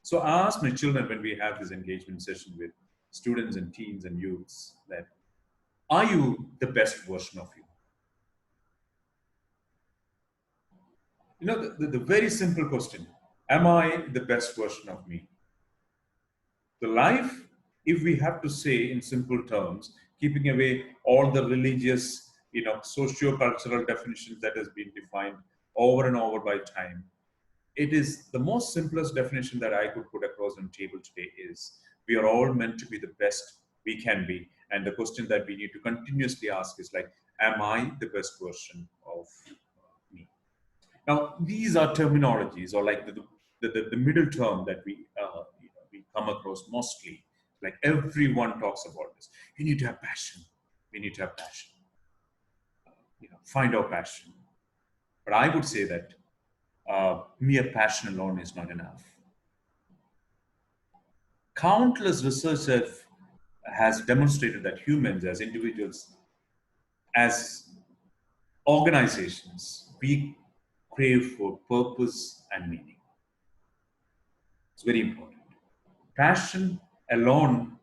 So I ask my children when we have this engagement session with students and teens and youths that, are you the best version of you? You know, the very simple question, am I the best version of me? The life, if we have to say in simple terms, keeping away all the religious, socio-cultural definitions that has been defined over and over by time, it is the most simplest definition that I could put across on the table today is, we are all meant to be the best we can be. And the question that we need to continuously ask is like, am I the best version of me? Now, these are terminologies, or like the middle term that we come across mostly. Like everyone talks about this. You need to have passion. We need to have passion. Find our passion. But I would say that mere passion alone is not enough. Countless research has demonstrated that humans, as individuals, as organizations, we crave for purpose and meaning. It's very important. Passion alone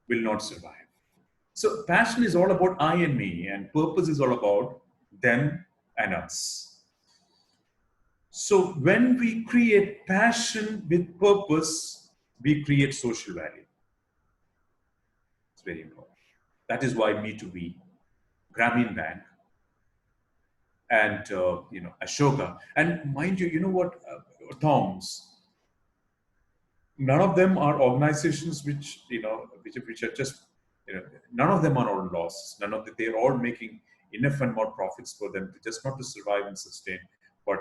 will not survive. So passion is all about I and me, and purpose is all about them and us. So when we create passion with purpose, we create social value. It's very important. That is why Me2B, Grameen Bank, and Ashoka, and mind you, you know what, Toms, none of them are organizations which are just, none of them are on loss. They're all making enough and more profits for them to just not to survive and sustain, but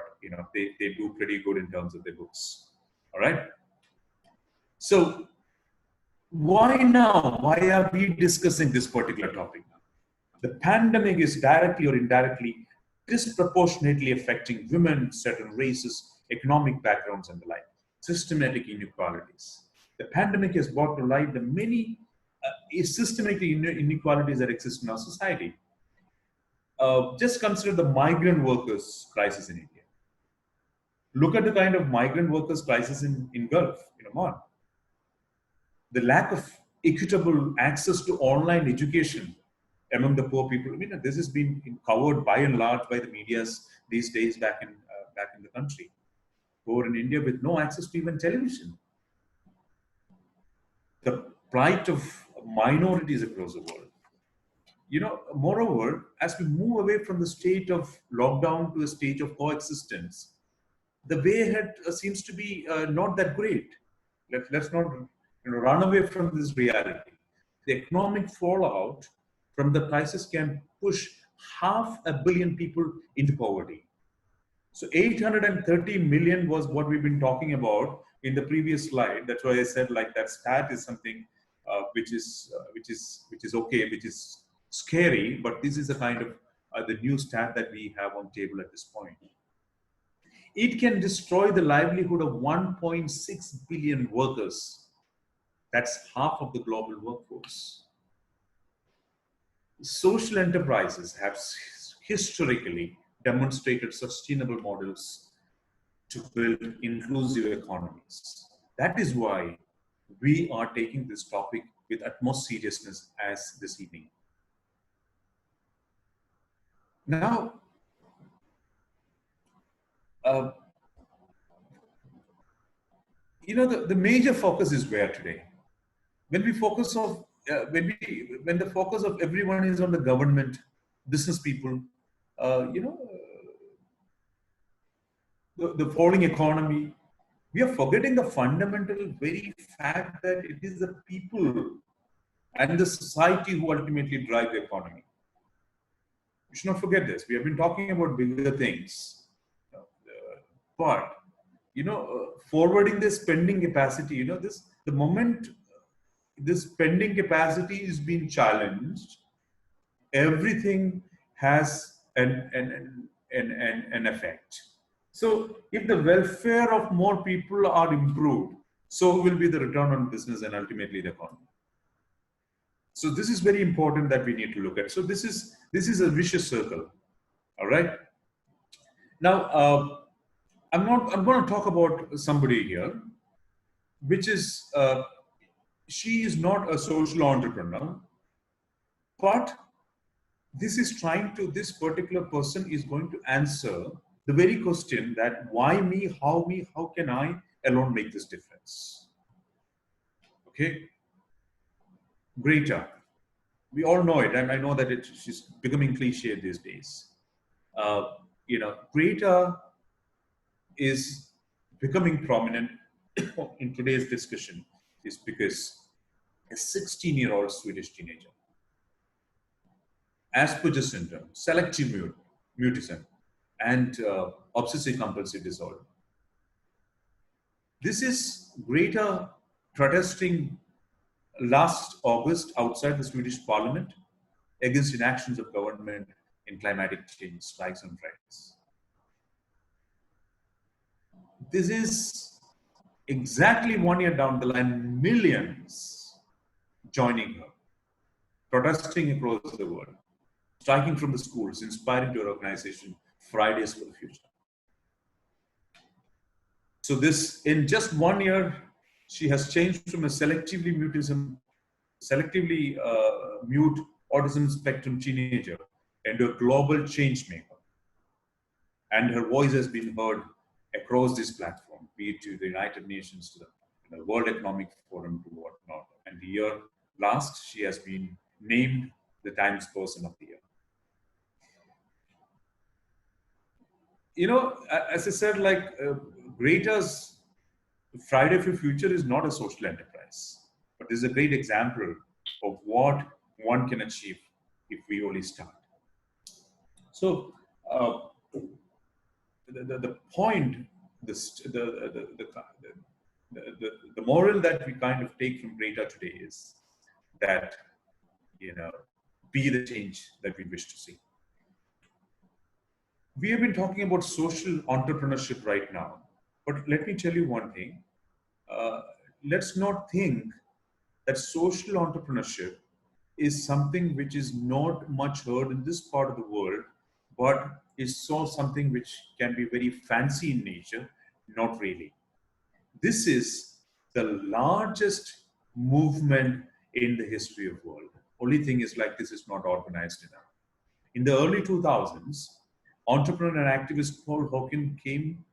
they do pretty good in terms of their books. All right. So why now? Why are we discussing this particular topic now? The pandemic is directly or indirectly disproportionately affecting women, certain races, economic backgrounds, and the like. Systematic inequalities. The pandemic has brought to light the many systematic inequalities that exist in our society. Just consider the migrant workers crisis in India. Look at the kind of migrant workers crisis in Gulf, in Oman. The lack of equitable access to online education among the poor people. I mean, this has been covered by and large by the medias these days back in the country. Poor in India with no access to even television. The plight of minorities across the world. Moreover, as we move away from the state of lockdown to a state of coexistence, the way ahead seems to be not that great. Let's not run away from this reality. The economic fallout from the crisis can push 500 million people into poverty. So 830 million was what we've been talking about in the previous slide. That's why I said like that stat is something which is okay, which is scary, but this is the kind of the new stat that we have on table at this point. It can destroy the livelihood of 1.6 billion workers. That's half of the global workforce. Social enterprises have historically demonstrated sustainable models to build inclusive economies. That is why we are taking this topic with utmost seriousness as this evening. Now, the major focus is where today? When we focus on, when the focus of everyone is on the government, business people, the falling economy, we are forgetting the fundamental very fact that it is the people and the society who ultimately drive the economy. We should not forget this. We have been talking about bigger things, but forwarding this spending capacity. The moment this spending capacity is being challenged, everything has an effect. So if the welfare of more people are improved, so will be the return on business and ultimately the economy. So this is very important that we need to look at. So this is a vicious circle. All right. Now I'm going to talk about somebody here, which is she is not a social entrepreneur, but this particular person is going to answer the very question that why me, how can I alone make this difference? Okay. Greta. We all know it, and I know that she's becoming cliche these days. Greta is becoming prominent in today's discussion is because a 16-year-old Swedish teenager, Asperger's syndrome, selective mutism, and obsessive compulsive disorder. This is Greta protesting last August outside the Swedish parliament against inactions of government in climatic change strikes on Fridays. This is exactly 1 year down the line, millions joining her, protesting across the world, striking from the schools, inspiring to her organization, Fridays for the Future. So this, in just 1 year, she has changed from a selectively mute autism spectrum teenager into a global change maker. And her voice has been heard across this platform, be it to the United Nations, to the World Economic Forum, to whatnot. And the year last, she has been named the Times Person of the Year. As I said, Greta's Friday for Future is not a social enterprise, but this is a great example of what one can achieve if we only start. So the point, the moral that we kind of take from Greta today is that, be the change that we wish to see. We have been talking about social entrepreneurship right now, but let me tell you one thing. Let's not think that social entrepreneurship is something which is not much heard in this part of the world, but is something which can be very fancy in nature. Not really. This is the largest movement in the history of the world. Only thing is, this is not organized enough. In the early 2000s, entrepreneur and activist Paul Hawken came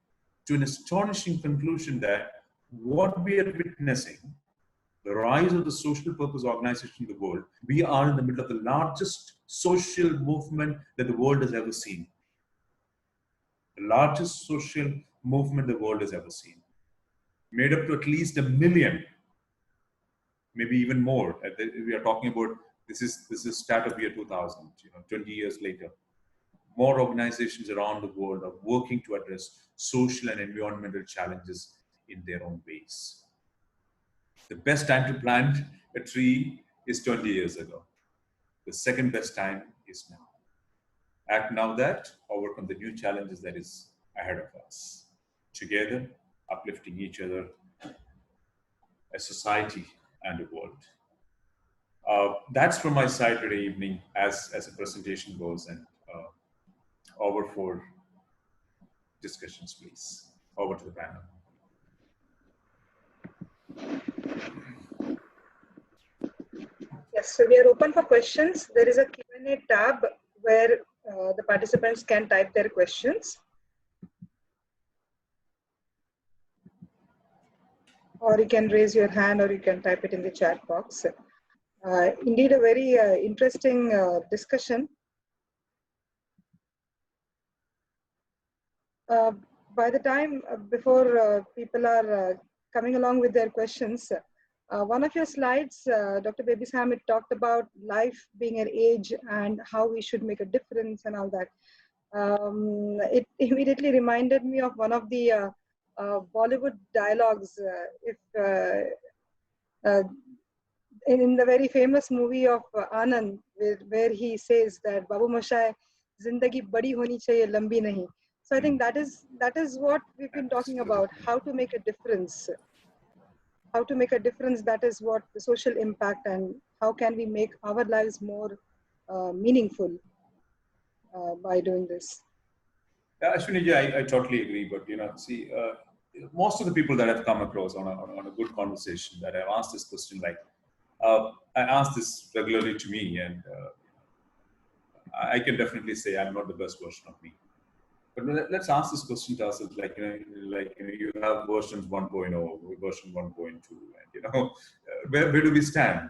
to an astonishing conclusion that what we are witnessing, the rise of the social purpose organization in the world, we are in the middle of the largest social movement that the world has ever seen. The largest social movement the world has ever seen. Made up to at least 1 million, maybe even more. We are talking about, this is start of year 2000, 20 years later. More organizations around the world are working to address social and environmental challenges in their own ways. The best time to plant a tree is 20 years ago. The second best time is now. Act now that overcome the new challenges that is ahead of us. Together, uplifting each other, a society and a world. That's from my side today evening as a presentation goes, and over for discussions, please. Over to the panel. Yes, so we are open for questions. There is a Q&A tab where the participants can type their questions. Or you can raise your hand, or you can type it in the chat box. Indeed, a very interesting discussion. By the time before people are coming along with their questions, One of your slides, Dr. Baby Sam, it talked about life being an age and how we should make a difference and all that. It immediately reminded me of one of the Bollywood dialogues. In the very famous movie of Anand, where he says that Babu Mashai, Zindagi badi honi chahiye, lambi nahi. So I think that is what we've been talking about, how to make a difference. How to make a difference, that is what the social impact, and how can we make our lives more meaningful by doing this. Yeah, Ashwini, I totally agree. But see, most of the people that I've come across on a good conversation that I've asked this question, like I ask this regularly to me, and I can definitely say I'm not the best version of me. But let's ask this question to ourselves, like you have versions 1.0, version 1.2, and where do we stand?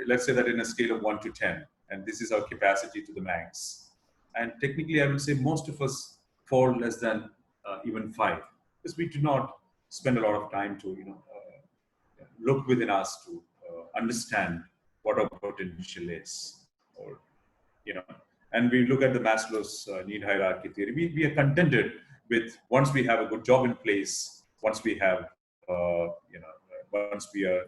Let's say that in a scale of 1 to 10, and this is our capacity to the max. And technically, I would say most of us fall less than even 5, because we do not spend a lot of time to look within us to understand what our potential is, or and we look at the Maslow's need hierarchy theory. We are contented with, once we have a good job in place, once we have once we are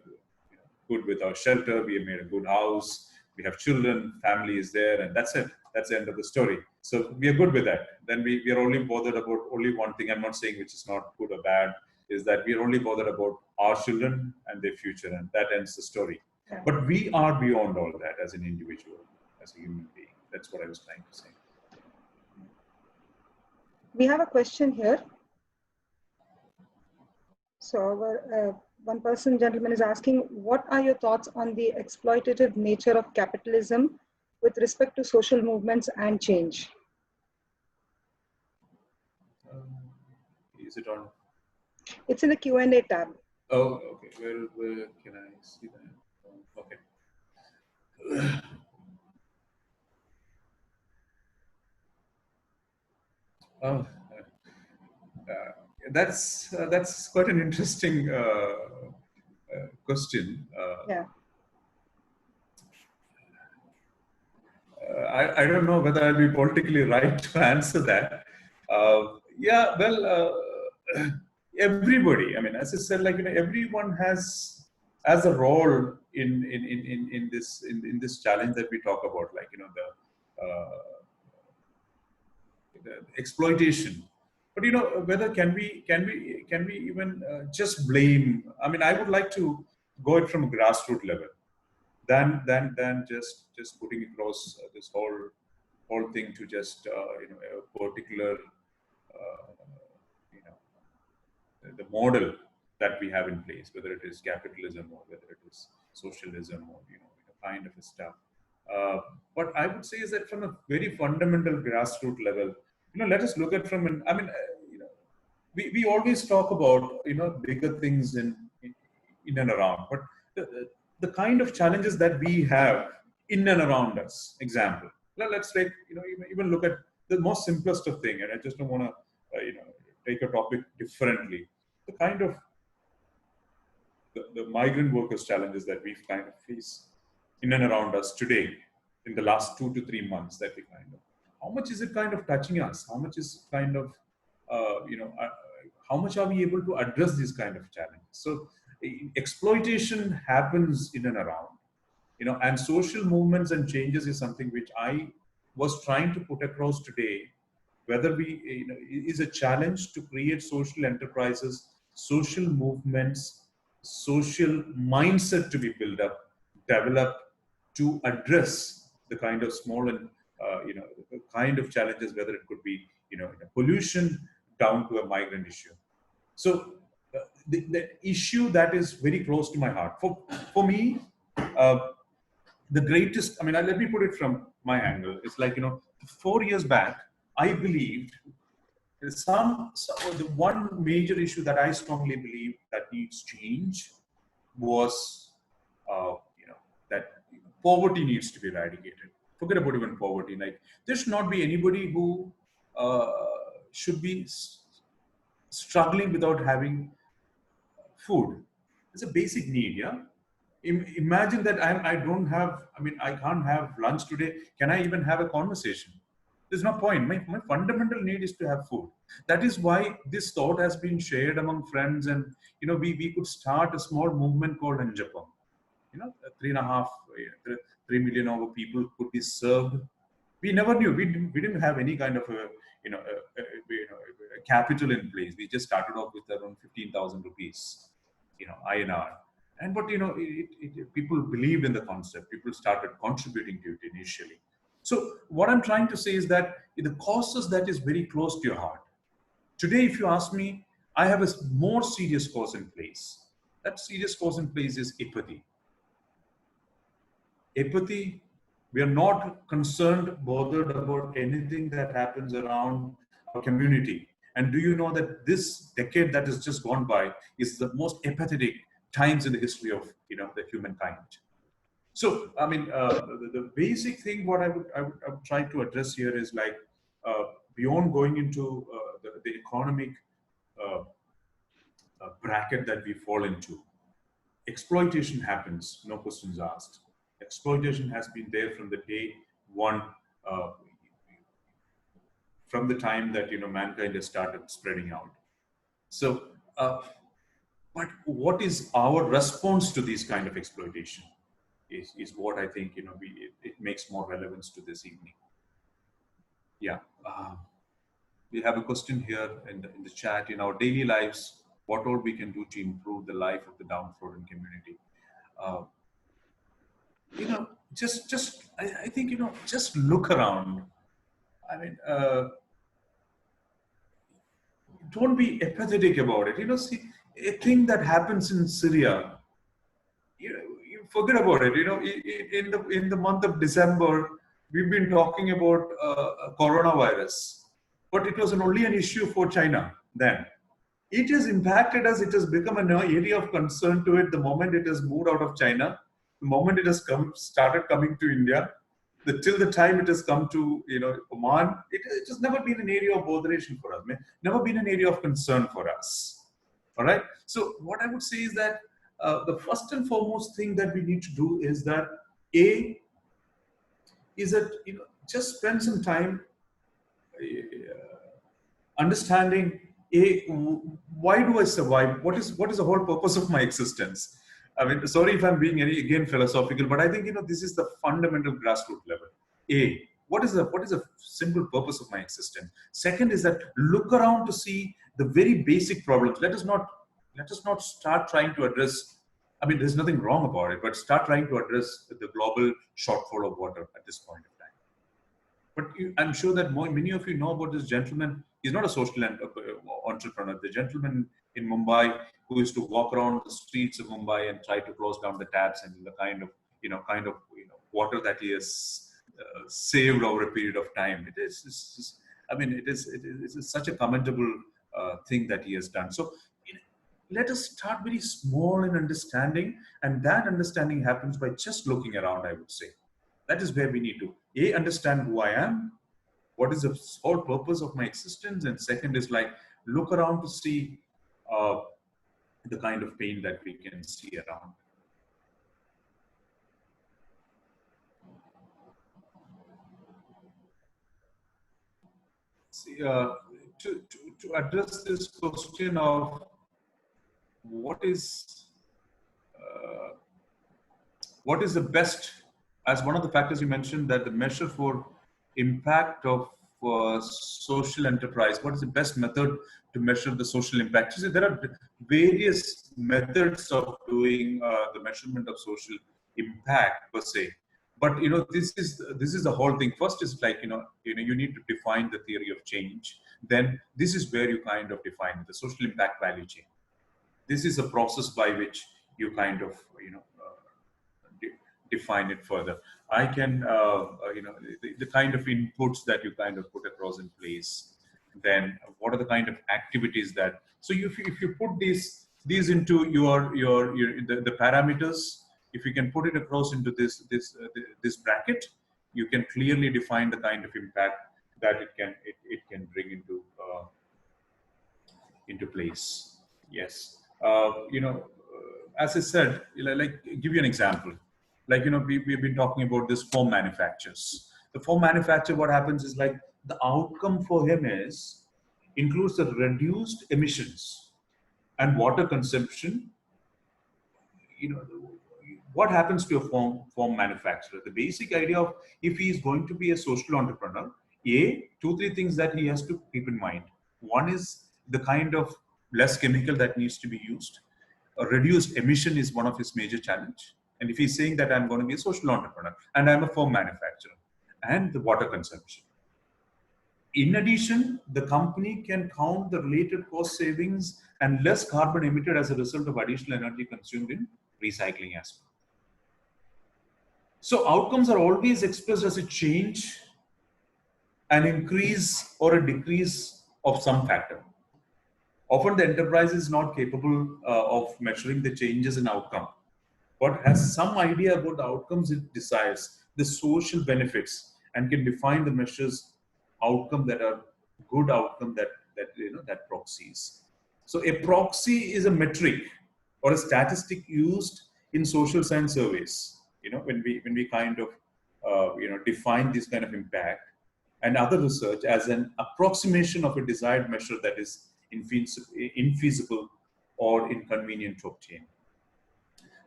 good with our shelter, we have made a good house, we have children, family is there, and that's it. That's the end of the story. So we are good with that. Then we are only bothered about only one thing. I'm not saying which is not good or bad, is that we are only bothered about our children and their future, and that ends the story. Yeah. But we are beyond all that as an individual, as a human being. That's what I was trying to say. We have a question here. So our one person, gentleman, is asking, what are your thoughts on the exploitative nature of capitalism with respect to social movements and change? Is it on? It's in the Q&A tab. Oh, okay. Where can I see that? Okay. Oh, that's quite an interesting question. Yeah. I don't know whether I'll be politically right to answer that. Yeah, well, everybody. I mean, as I said, like everyone has a role in this challenge that we talk about, like the exploitation. But whether can we even just blame? I mean, I would like to go it from a grassroots level, than just putting across this whole thing to just a particular the model that we have in place, whether it is capitalism or whether it is socialism or kind of a stuff. What I would say is that from a very fundamental grassroots level, let us look at from an. I mean, we always talk about bigger things in and around, but the kind of challenges that we have in and around us. Example, let's take even look at the most simplest of thing, and I just don't want to take a topic differently. The kind of the migrant workers challenges that we've kind of faced in and around us today in the last 2 to 3 months, that we kind of, how much is it kind of touching us? How much is kind of how much are we able to address these kind of challenges? So exploitation happens in and around, and social movements and changes is something which I was trying to put across today. Whether we, is a challenge to create social enterprises, social movements, social mindset to be built up, developed to address the kind of small and the kind of challenges, whether it could be pollution down to a migrant issue. So the issue that is very close to my heart for me, the greatest. I mean, let me put it from my angle. It's like 4 years back, I believed the one major issue that I strongly believe that needs change was that poverty needs to be eradicated. Forget about even poverty. Like, there should not be anybody who should be struggling without having food. It's a basic need, yeah. imagine that I don't have, I mean, I can't have lunch today. Can I even have a conversation? There's no point. My fundamental need is to have food. That is why this thought has been shared among friends, and we could start a small movement called Anjapam. 3.5, 3 million over people could be served. We never knew. We didn't have any kind of a capital in place. We just started off with around 15,000 rupees, INR. And but people believed in the concept. People started contributing to it initially. So what I'm trying to say is that the causes that is very close to your heart. Today, if you ask me, I have a more serious cause in place. That serious cause in place is apathy. Apathy. We are not concerned, bothered about anything that happens around our community. And do you know that this decade that has just gone by is the most apathetic times in the history of the humankind? So, I mean, the basic thing what I would try to address here is like beyond going into the economic bracket that we fall into. Exploitation happens, no questions asked. Exploitation has been there from the day one, uh, from the time that mankind has started spreading out. So, but what is our response to this kind of exploitation? Is what I think it makes more relevance to this evening. Yeah, we have a question here in the chat. In our daily lives, what all we can do to improve the life of the downtrodden community? I think just look around. I mean, don't be apathetic about it. See, a thing that happens in Syria, you forget about it. In the month of December, we've been talking about coronavirus, but it was only an issue for China then. It has impacted us. It has become an area of concern to it the moment it has moved out of China, the moment it has started coming to India, till the time it has come to Oman. It has never been an area of botheration for us. Never been an area of concern for us. All right. So what I would say is that the first and foremost thing that we need to do is that just spend some time understanding why do I survive? What is the whole purpose of my existence? I mean, sorry if I'm being again philosophical, but I think this is the fundamental grassroots level. What is the simple purpose of my existence? Second is that look around to see the very basic problems. Let us not start trying to address. I mean, there's nothing wrong about it, but start trying to address the global shortfall of water at this point of time. But I'm sure that many of you know about this gentleman. He's not a social entrepreneur. The gentleman in Mumbai who used to walk around the streets of Mumbai and try to close down the taps, and the kind of water that he has saved over a period of time. It is such a commendable thing that he has done. So let us start very small in understanding, and that understanding happens by just looking around, I would say. That is where we need to understand who I am, what is the whole purpose of my existence, and second is like look around to see the kind of pain that we can see around. See, to address this question of what is the best, as one of the factors you mentioned, that the measure for impact of social enterprise, what is the best method to measure the social impact? You see, there are various methods of doing the measurement of social impact per se, but this is the whole thing. First is like you need to define the theory of change. Then this is where you kind of define the social impact value chain. This is a process by which you kind of define it further. I can the kind of inputs that you kind of put across in place. Then what are the kind of activities that, so if you put these into the parameters, if you can put it across into this bracket, you can clearly define the kind of impact that it can bring into place. Yes. as I said, like give you an example. Like, we've been talking about this foam manufacturers. The foam manufacturer, what happens is like the outcome for him includes the reduced emissions and water consumption. What happens to a foam manufacturer? The basic idea of if he is going to be a social entrepreneur, two, three things that he has to keep in mind. One is the kind of less chemical that needs to be used. A reduced emission is one of his major challenge. And if he's saying that I'm going to be a social entrepreneur and I'm a foam manufacturer, and the water consumption. In addition, the company can count the related cost savings and less carbon emitted as a result of additional energy consumed in recycling as well. So outcomes are always expressed as a change, an increase or a decrease of some factor. Often the enterprise is not capable of measuring the changes in outcome, but has some idea about the outcomes it desires, the social benefits, and can define the measures outcome that are good outcome that proxies. So a proxy is a metric or a statistic used in social science surveys. When we kind of define this kind of impact and other research as an approximation of a desired measure that is infeasible or inconvenient to obtain.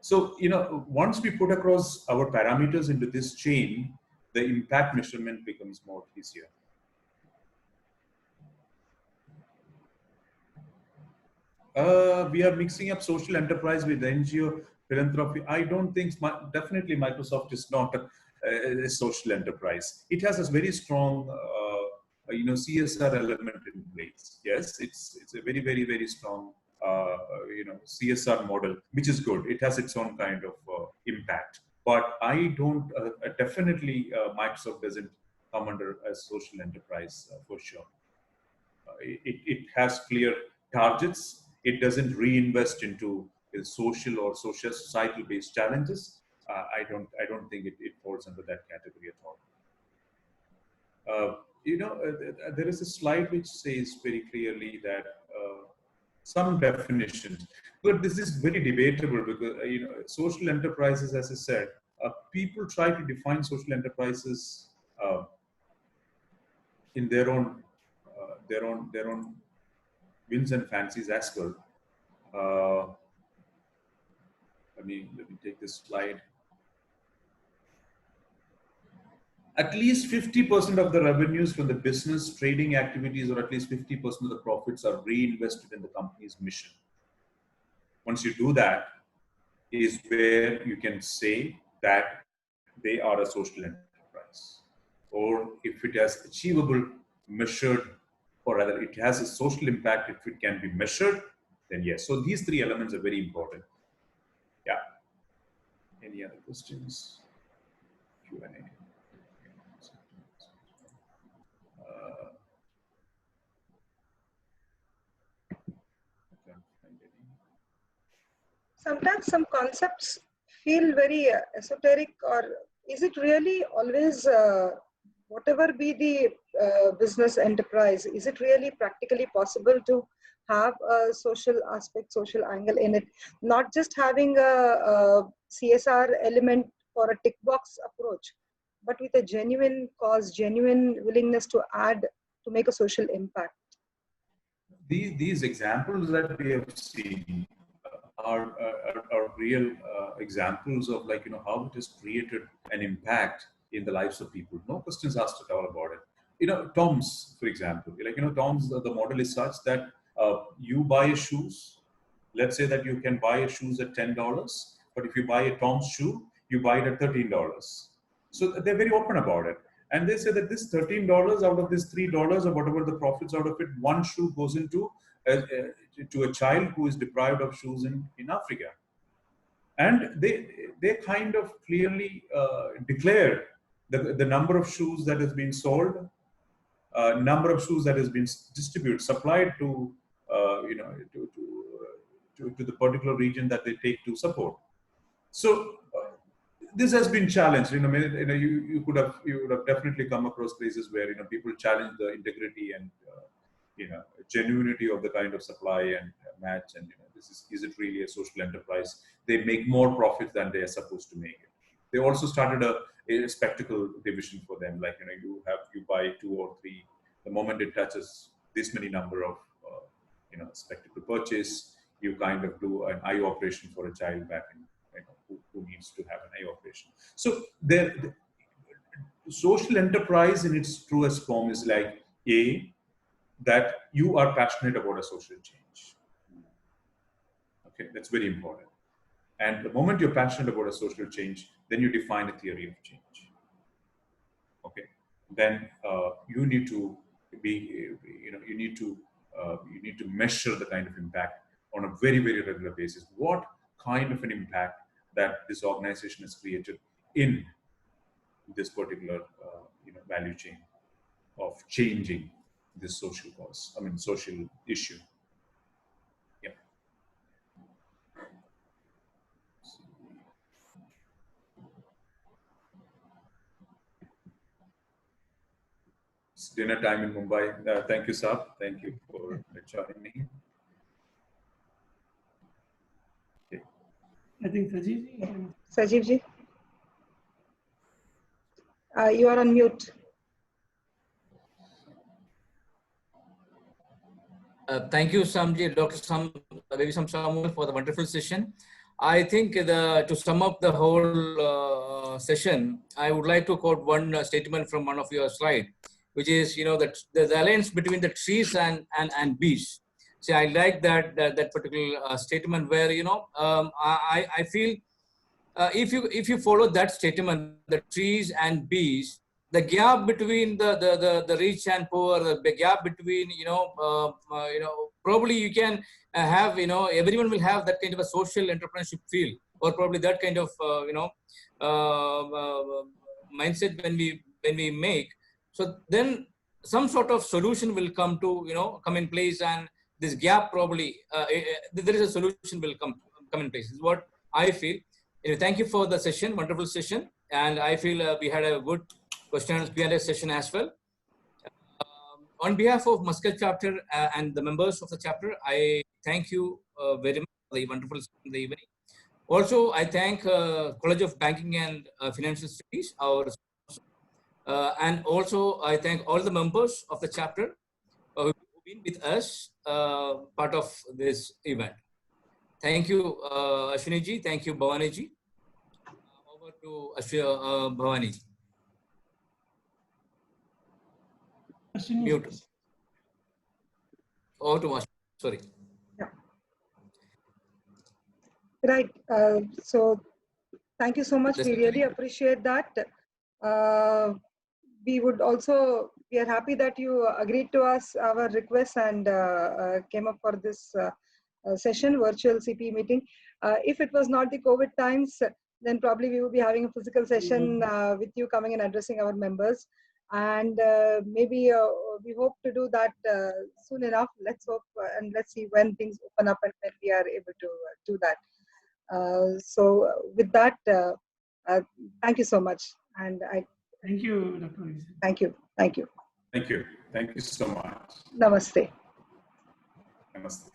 So, once we put across our parameters into this chain, the impact measurement becomes more easier. We are mixing up social enterprise with NGO philanthropy. I don't think, definitely Microsoft is not a social enterprise. It has a very strong, CSR element in place. Yes, it's a very, very, very strong, CSR model, which is good. It has its own kind of impact. But I don't, definitely Microsoft doesn't come under a social enterprise for sure. It has clear targets. It doesn't reinvest into social or societal based challenges. I don't think it falls under that category at all. There is a slide which says very clearly that some definitions, but this is very debatable because social enterprises, as I said, people try to define social enterprises in their own whims and fancies as well. Let me take this slide. At least 50% of the revenues from the business trading activities, or at least 50% of the profits, are reinvested in the company's mission. Once you do that, is where you can say that they are a social enterprise. Or if it has achievable, measured, or rather it has a social impact, if it can be measured, then yes. So these three elements are very important. Yeah. Any other questions? Q&A. Sometimes some concepts feel very esoteric, or is it really always, whatever be the business enterprise, is it really practically possible to have a social aspect, social angle in it, not just having a CSR element for a tick box approach, but with a genuine cause, genuine willingness to add, to make a social impact? These examples that we have seen are real examples of how it has created an impact in the lives of people. No questions asked at all about it. Tom's, for example, Tom's, the model is such that you buy shoes. Let's say that you can buy shoes at $10, but if you buy a Tom's shoe, you buy it at $13. So they're very open about it. And they say that this $13 out of this $3 or whatever the profits out of it, one shoe goes into to a child who is deprived of shoes in Africa. And they kind of clearly declare the number of shoes that has been sold, number of shoes that has been distributed, supplied to the particular region that they take to support. So this has been challenged. You would have definitely come across places where people challenge the integrity and genuinity of the kind of supply and match, and is it really a social enterprise? They make more profit than they are supposed to make it. They also started a spectacle division for them. Like, you buy 2 or 3. The moment it touches this many number of spectacle purchase, you kind of do an eye operation for a child back in, who needs to have an eye operation. So the social enterprise in its truest form is like that you are passionate about a social change. Okay, that's very important. And the moment you're passionate about a social change, then you define a theory of change. Okay, then you need to be, you need to measure the kind of impact on a very, very regular basis. What kind of an impact that this organization has created in this particular, value chain of changing this social cause, social issue. Yeah. It's dinner time in Mumbai. Thank you, Saab. Thank you for joining me. Okay. I think Sajid. Sajeev ji, you are on mute. Thank you, Samji, Dr. Baby Samuel, for the wonderful session. I think to sum up the whole session, I would like to quote one statement from one of your slides, which is, that the alliance between the trees and bees. See, I like that particular statement where, I feel if you follow that statement, the trees and bees, the gap between the rich and poor, the gap between, probably you can have, everyone will have that kind of a social entrepreneurship feel, or probably that kind of, mindset when we make. So then some sort of solution will come in place, and this gap probably, there is a solution will come in place, is what I feel. Anyway, thank you for the session, wonderful session. And I feel we had a good question and Q&A session as well. On behalf of Muscat chapter and the members of the chapter, I thank you very much for the wonderful session in the evening. Also, I thank College of Banking and Financial Studies, and also I thank all the members of the chapter who've been with us, part of this event. Thank you, Ashwini ji. Thank you, Bhavani ji. Over to Bhavani. Mute. Over to Ashwini. Sorry. Yeah. Right. So thank you so much. We really appreciate that. We are happy that you agreed to our request and came up for this session, virtual CPE meeting. If it was not the COVID times, then probably we would be having a physical session with you coming and addressing our members. And maybe we hope to do that soon enough. Let's hope and let's see when things open up and when we are able to do that. So with that, thank you so much. And thank you, Dr. Thank you. Thank you. Thank you. Thank you so much. Namaste. Namaste.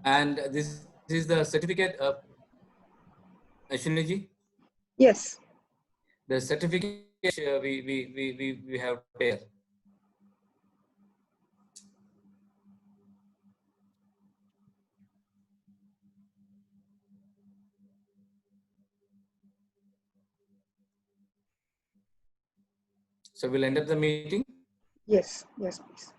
And this is the certificate of Ashwini ji? Yes. The certificate we have here. So we'll end up the meeting. Yes. Yes, please.